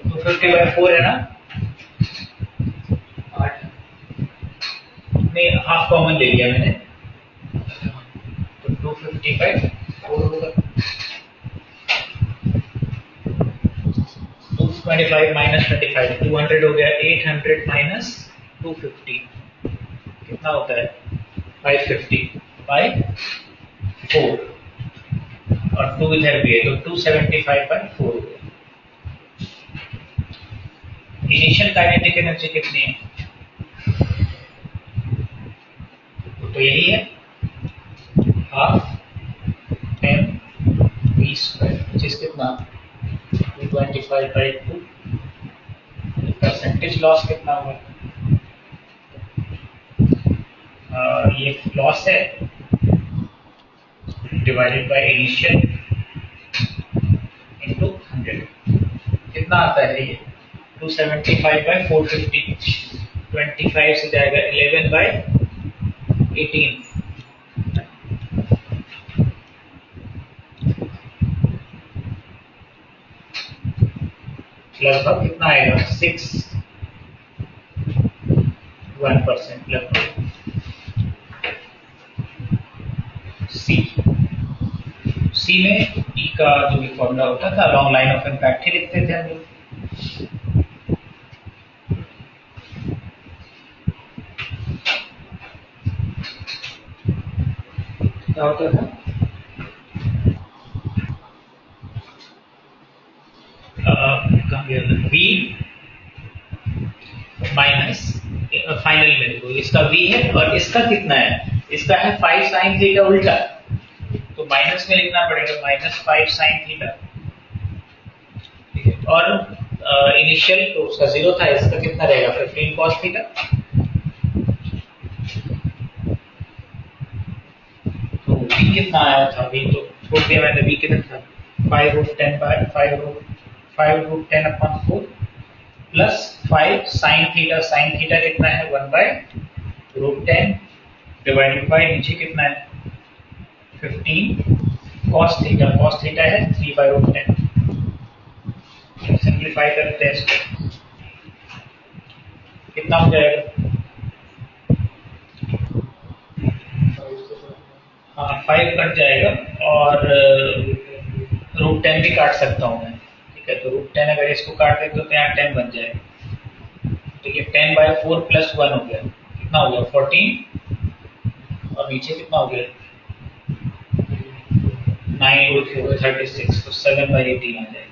250/4 है ना, नहीं हाफ कॉमन ले लिया मैंने, तो 250/4 होगा, 225 माइनस 25 200 हो गया, 800 माइनस 250 कितना होता है 550/4, और 2 इधर भी है तो 275/4 हो गया। इनिशियल काइनेटिक एनर्जी कितनी है, तो यही है half M V square, which is कितना 225/2, परसेंटेज लॉस कितना होगा, ये लॉस है डिवाइडेड बाय इनिशियल इनटू 100, कितना आता है ये 275/450, 25 से जाएगा 11/18, लगभग कितना आएगा 61% लगभग। सी में ई का जो भी फॉर्मूला होता था long line of impact he लिखते थे हम लोग। क्या होता था V माइनस फाइनल में देखो इसका V है और इसका कितना है, इसका है 5 sin थीटा उल्टा, तो माइनस में लिखना पड़ेगा -5 sin थीटा, ठीक है, और इनिशियल तो उसका 0 था, इसका कितना रहेगा 15 cos थीटा, तो V कितना आया था, V तो छोड़ दिया मैंने, V कितना था 5√10/4 प्लस 5 sin थीटा कितना है 1/√10 डिवाइडेड बाय नीचे कितना है 15 cos थीटा है 3/√10, सिंप्लीफाई करते हैं इसको, कितना हो जाएगा, हाँ 5 कट जाएगा और √10 भी काट सकता हूँ मैं, ठीक है, तो √10 अगर इसको काट देते तो यहाँ 10 बन जाएगा, तो ये 10/4 प्लस 1 हो गया, कितना हो गया 14, और नीचे कितना हो गया 9 36, तो 7/18 आ जाएगा।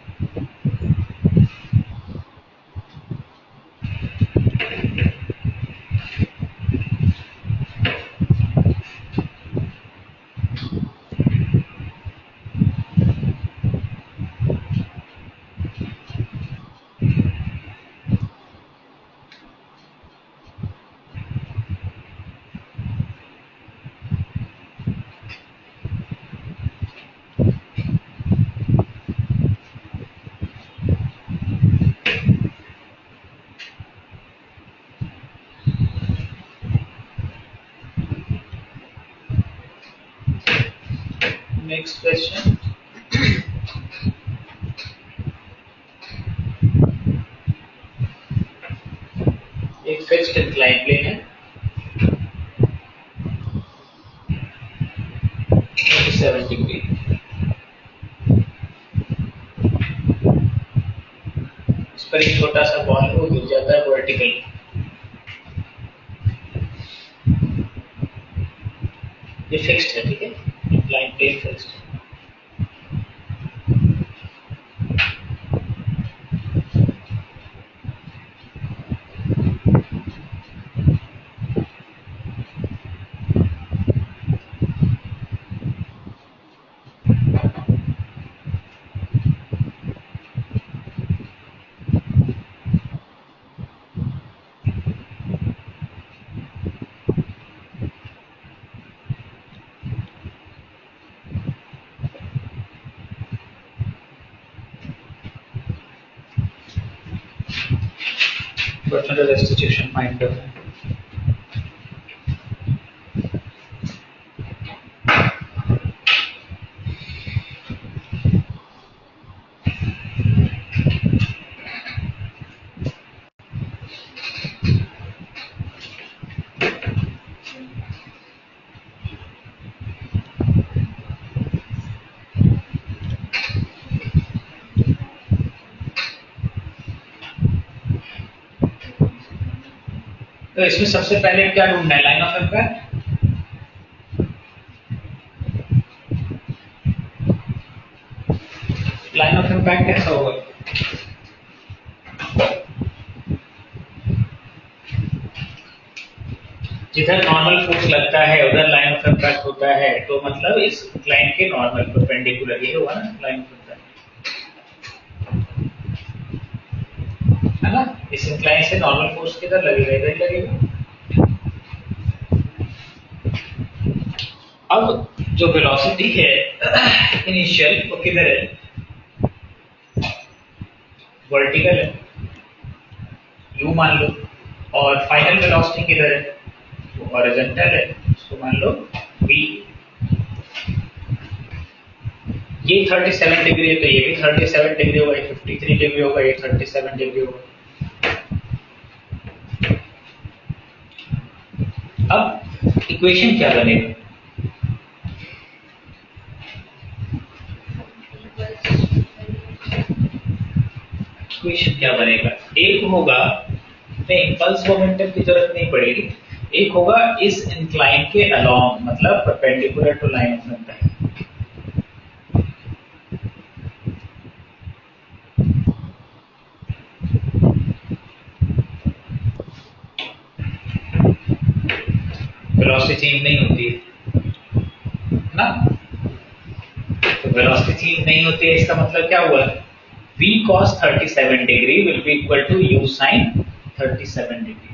Next question. एक फिक्स्ड इंक्लाइन प्लेन है 27 डिग्री, पर एक छोटा सा बॉल वो गिर जाता है वर्टिकल। ये फिक्स्ड है, ठीक है, लाइन प्लेन फिक्स्ड है। बर्टन रेस्टिट्यूशन फाइंड करते हैं। तो इसमें सबसे पहले क्या ढूंढना है, line of impact. Line of impact कैसा होगा, जिधर नॉर्मल फोर्स लगता है उधर लाइन ऑफ इम्पैक्ट होता है, तो मतलब इस लाइन के नॉर्मल परपेंडिकुलर ये होगा ना लाइन ऑफ इम्पैक्ट, है ना। इस इंक्लाइन से नॉर्मल फोर्स किधर लगेगा, इधर ही लगेगा। अब जो वेलोसिटी है इनिशियल वो किधर है, वर्टिकल है, u मान लो, और फाइनल वेलोसिटी किधर है, वो हॉरिजॉन्टल है, उसको मान लो v। ये 37 डिग्री है तो ये भी 37 डिग्री होगा, ये 53 डिग्री होगा, ये 37 डिग्री होगा। अब इक्वेशन क्या बनेगा, इक्वेशन क्या बनेगा, एक होगा नहीं इम्पल्स मोमेंटम की जरूरत नहीं पड़ेगी, एक होगा इस इंक्लाइन के अलोंग, मतलब perpendicular to line of impact. Velocity change नहीं होती है ना, तो वेलोसिटी चेंज नहीं होती है, इसका मतलब क्या हुआ, v cos 37 degree will be equal to u sin 37 degree.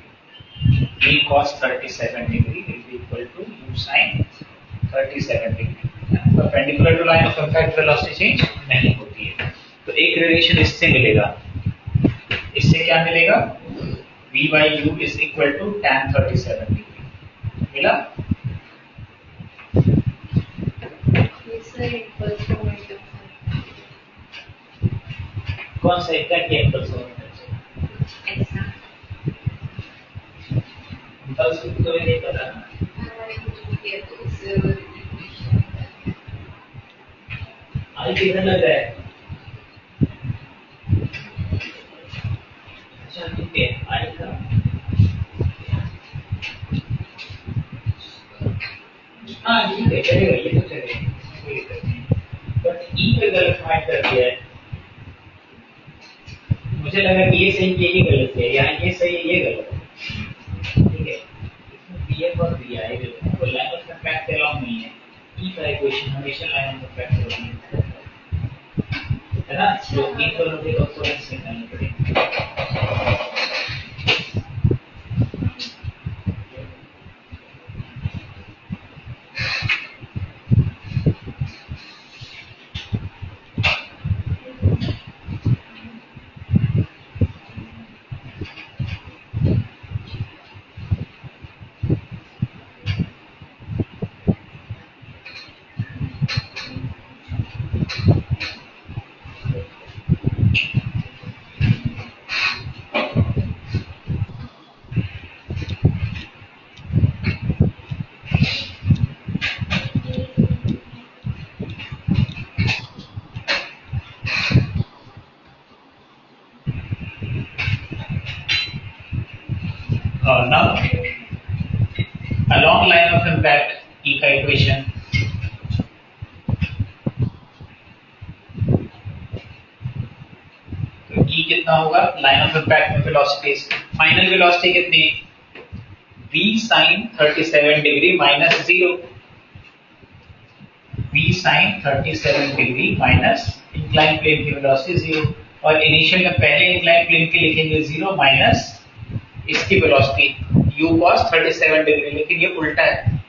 v cos 37 degree will be equal to u sin 37 degree. Perpendicular to line of impact velocity change नहीं होती है। तो एक रिलेशन इससे मिलेगा, इससे क्या मिलेगा, v by u is equal to tan 37 degree मिला। कौन सा एग्जैक्ट इम्पल्स मोमेंटम, इम्पल्स तो नहीं पता ना, आई किधर लग रहा है, अच्छा ठीक है, आई का हाँ ठीक है चलेगा, ये तो चलेगा, बट ई पे गलत फाइंड कर दिया है, मुझे लगा कि ये सही है ये गलत है, यहाँ ये सही है ये गलत है, ठीक है। इसमें बी एफ और बी आई वो लाइन ऑफ इम्पैक्ट के अलाउ नहीं है, ई का इक्वेशन हमेशा लाइन ऑफ इम्पैक्ट से होती है ना, तो इन दोनों के कंपोनेंट्स निकालने पड़ेंगे। now along line of impact E का इक्वेशन तो E कितना होगा लाइन ऑफ इम्पैक्ट में वेलोसिटीज फाइनल वेलोसिटी कितनी v sin 37 degree minus 0 v sin 37 degree minus incline plane की वेलोसिटी 0 और इनिशियल में पहले इंक्लाइन प्लेन के लिखेंगे 0 माइनस इसकी वेलोसिटी u cos 37 डिग्री लेकिन ये उल्टा है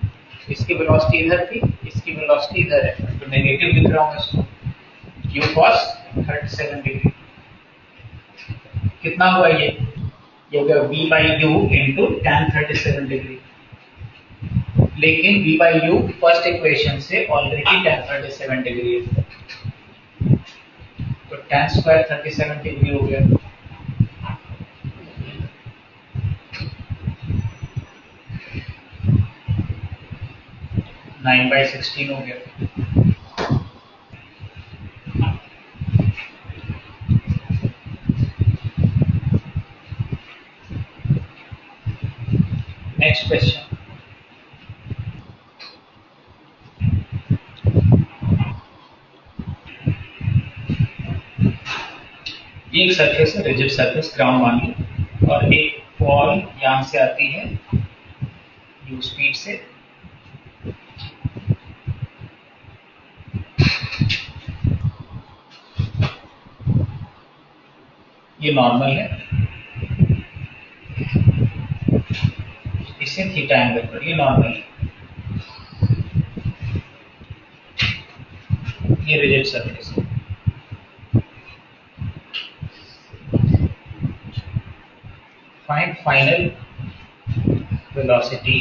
इसकी वेलोसिटी इधर थी इसकी वेलोसिटी इधर है तो नेगेटिव लिख रहा हूं इसको u cos 37 डिग्री कितना हुआ ये हो गया v by u into tan 37 degree लेकिन v by u first equation से ऑलरेडी tan 37 डिग्री है तो tan स्क्वायर 37 डिग्री हो गया 9/16 हो गया नेक्स्ट क्वेश्चन ये एक सरफेस है रिजिड सरफेस ग्राउंड मान लो और एक बॉल यहां से आती है यू स्पीड से ये नॉर्मल है इसे थीटा एंगल पर ये नॉर्मल है ये रिजिड सरफेस है फाइंड फाइनल वेलोसिटी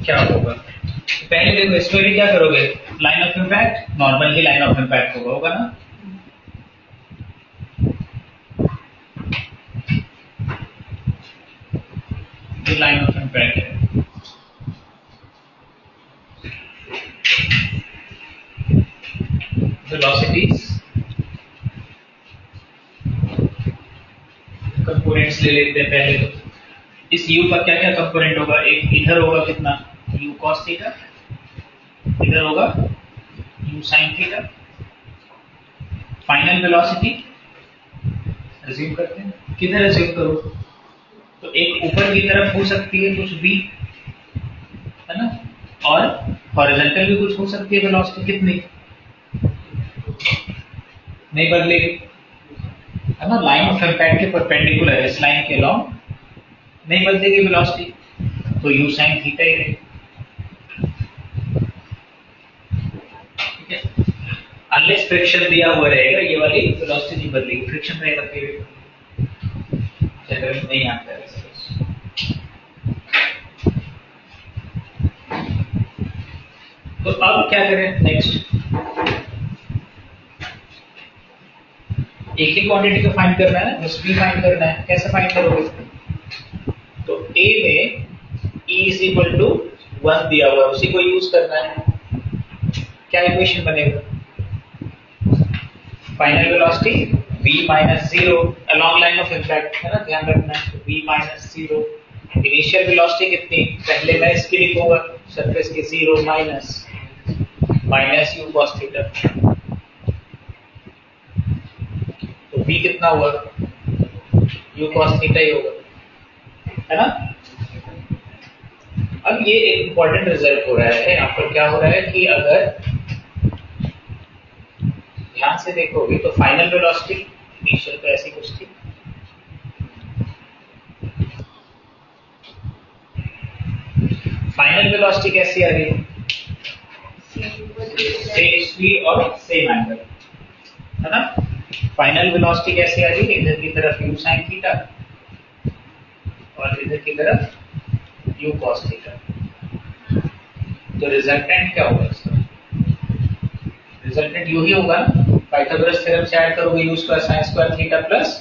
क्या होगा पहले देखो इसमें भी क्या करोगे line of impact normal he line of impact होगा ना ये लाइन ऑफ इम्पैक्ट है वेलोसिटीज कंपोनेंट्स ले लेते हैं पहले तो इस u का क्या क्या कंपोनेंट होगा एक इधर होगा कितना u cos थीटा इधर होगा u sin theta final velocity assume करते हैं किधर अज्यूम करो तो एक ऊपर की तरफ हो सकती है कुछ v है ना और हॉरिजॉन्टल भी कुछ हो सकती है वेलोसिटी कितनी नहीं बदलेगी है ना लाइन ऑफ इम्पैक्ट के परपेंडिकुलर इस लाइन के अलोंग नहीं बदलेगी वेलोसिटी तो u sin थीटा ही रहेगी ठीक है अनलेस फ्रिक्शन दिया हुआ रहेगा ये वाली वेलोसिटी नहीं बदलेगी फ्रिक्शन रहेगा फिर जनरल नहीं आता है तो अब क्या करें नेक्स्ट एक ही क्वांटिटी को फाइंड करना है बस v फाइंड करना है कैसे फाइंड करोगे तो A में E is equal to 1 दिया हुआ है उसी को यूज करना है क्या इक्वेशन बनेगा final velocity v minus 0 along line of impact है ना ध्यान रखना है v minus 0 इनिशियल वेलोसिटी कितनी पहले मैं इसकी लिखूंगा सरफेस की 0 माइनस u cos थीटा तो v कितना हुआ u cos थीटा ही होगा है ना अब ये एक इंपॉर्टेंट रिजल्ट हो रहा है यहाँ पर क्या हो रहा है कि अगर से देखोगे तो फाइनल वेलोसिटी इनिशियल तो ऐसी कुछ थी, फाइनल वेलोसिटी कैसी आ रही है? सेम स्पीड और सेम एंगल, है ना। फाइनल वेलोसिटी कैसी आ रही है? इधर की तरफ u sin थीटा और इधर की तरफ u cos थीटा। तो रिजल्टेंट क्या होगा इसका? रिजल्टेंट यू ही होगा ना, पाइथागोरस थ्योरम से ऐड करोगे u square sin square theta plus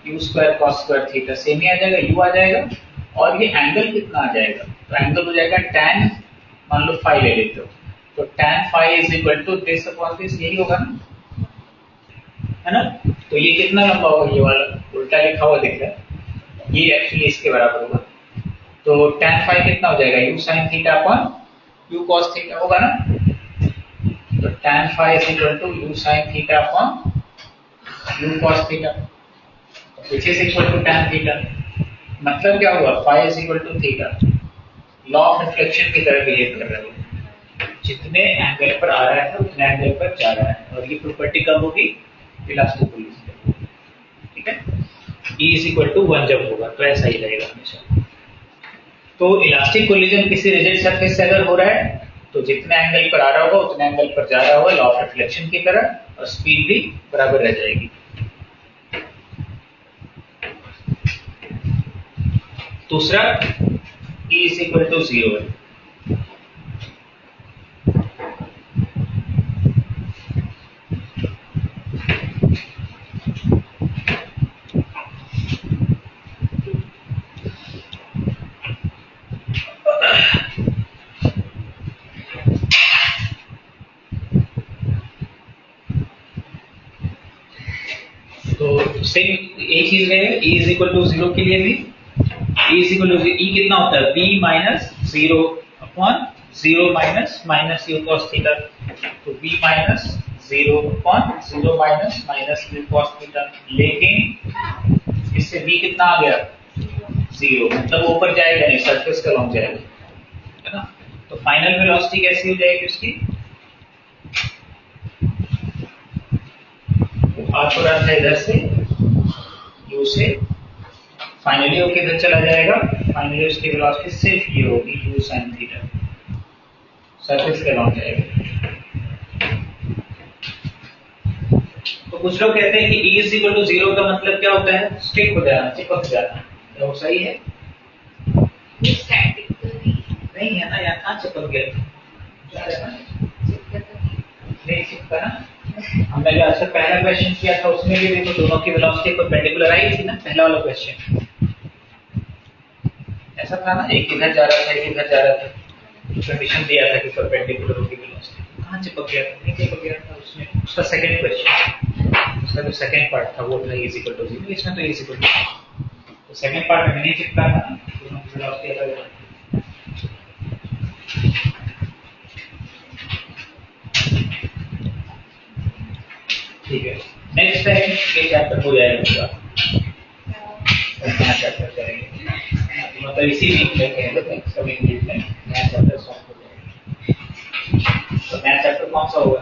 u square cos square theta, same ही आ जाएगा, u आ जाएगा। और ये एंगल कितना आ जाएगा? तो एंगल हो जाएगा tan, मान लो फाई ले लेते हो, तो tan phi is equal to this upon this, यही होगा ना, है ना। तो ये कितना लंबा होगा? ये वाला उल्टा लिखा हुआ दिख रहा है, ये एक्चुअली इसके बराबर होगा। तो tan फाई कितना हो जाएगा? u sin theta upon u cos theta होगा ना। तो tan phi is equal to u sin theta upon u cos theta, which is equal to tan theta. मतलब क्या होगा? Phi is equal to theta. Law of reflection की तरह बिहेव कर रहा है, जितने एंगल पर आ रहा है उतने एंगल पर जा रहा है, और ये प्रॉपर्टी कब होगी? इलास्टिक कोलिजन, ठीक है। E इज इक्वल टू 1 जब होगा तो ऐसा ही रहेगा हमेशा। तो इलास्टिक कोलिजन किसी रिजिड सरफेस से अगर हो रहा है तो जितने एंगल पर आ रहा होगा उतने एंगल पर जा रहा होगा, लॉ ऑफ रिफ्लेक्शन की तरह, और स्पीड भी बराबर रह जाएगी। दूसरा E इज इक्वल टू 0 है, तो सेम एक चीज रहेगा E इज इक्वल टू 0 के लिए भी। E is equal to E कितना होता है? b minus 0 upon 0 minus minus u cos theta. तो b minus 0 upon 0 minus minus u cos theta. लेकिन इससे b कितना आ गया? 0, मतलब ऊपर जाएगा नहीं, सरफेस का लॉन्ग जाएगा, है ना। तो फाइनल वेलोसिटी कैसी हो जाएगी उसकी? हाथ हो रहा था इधर से u से, फाइनली वो किधर चला जाएगा? फाइनली उसकी वेलोसिटी सिर्फ ये होगी u sin थीटा, सरफेस के लॉन्ग जाएगा। तो कुछ लोग कहते हैं कि E इज इक्वल टू 0 का मतलब क्या होता है? स्टिक हो जाना, चिपक जाना। क्या वो सही है? नहीं है ना, यहाँ कहाँ चिपक गया? नहीं चिपका ना। हमने जो आज पहला क्वेश्चन किया था उसमें भी देखो दोनों की वेलोसिटी परपेंडिकुलर आई थी ना, पहला वाला क्वेश्चन ऐसा था ना, एक इधर जा रहा था एक इधर जा रहा था, कंडीशन दिया था कि परपेंडिकुलर होगी वेलोसिटी। कहाँ चिपक गया था? नहीं चिपक गया था उसमें। उसका सेकंड क्वेश्चन, उसका जो सेकंड पार्ट था वो था E इज इक्वल टू 0, इसमें तो E इज इक्वल टू 0। तो सेकंड पार्ट में नहीं चिपका था, दोनों की वेलोसिटी अलग है। ठीक है, नेक्स्ट टाइम ये चैप्टर हो जाएगा पूरा, नया चैप्टर करेंगे, मतलब इसी वीक में कहेंगे, कमिंग वीक में नया चैप्टर सॉल्व हो जाएगा। तो नया चैप्टर कौन सा होगा?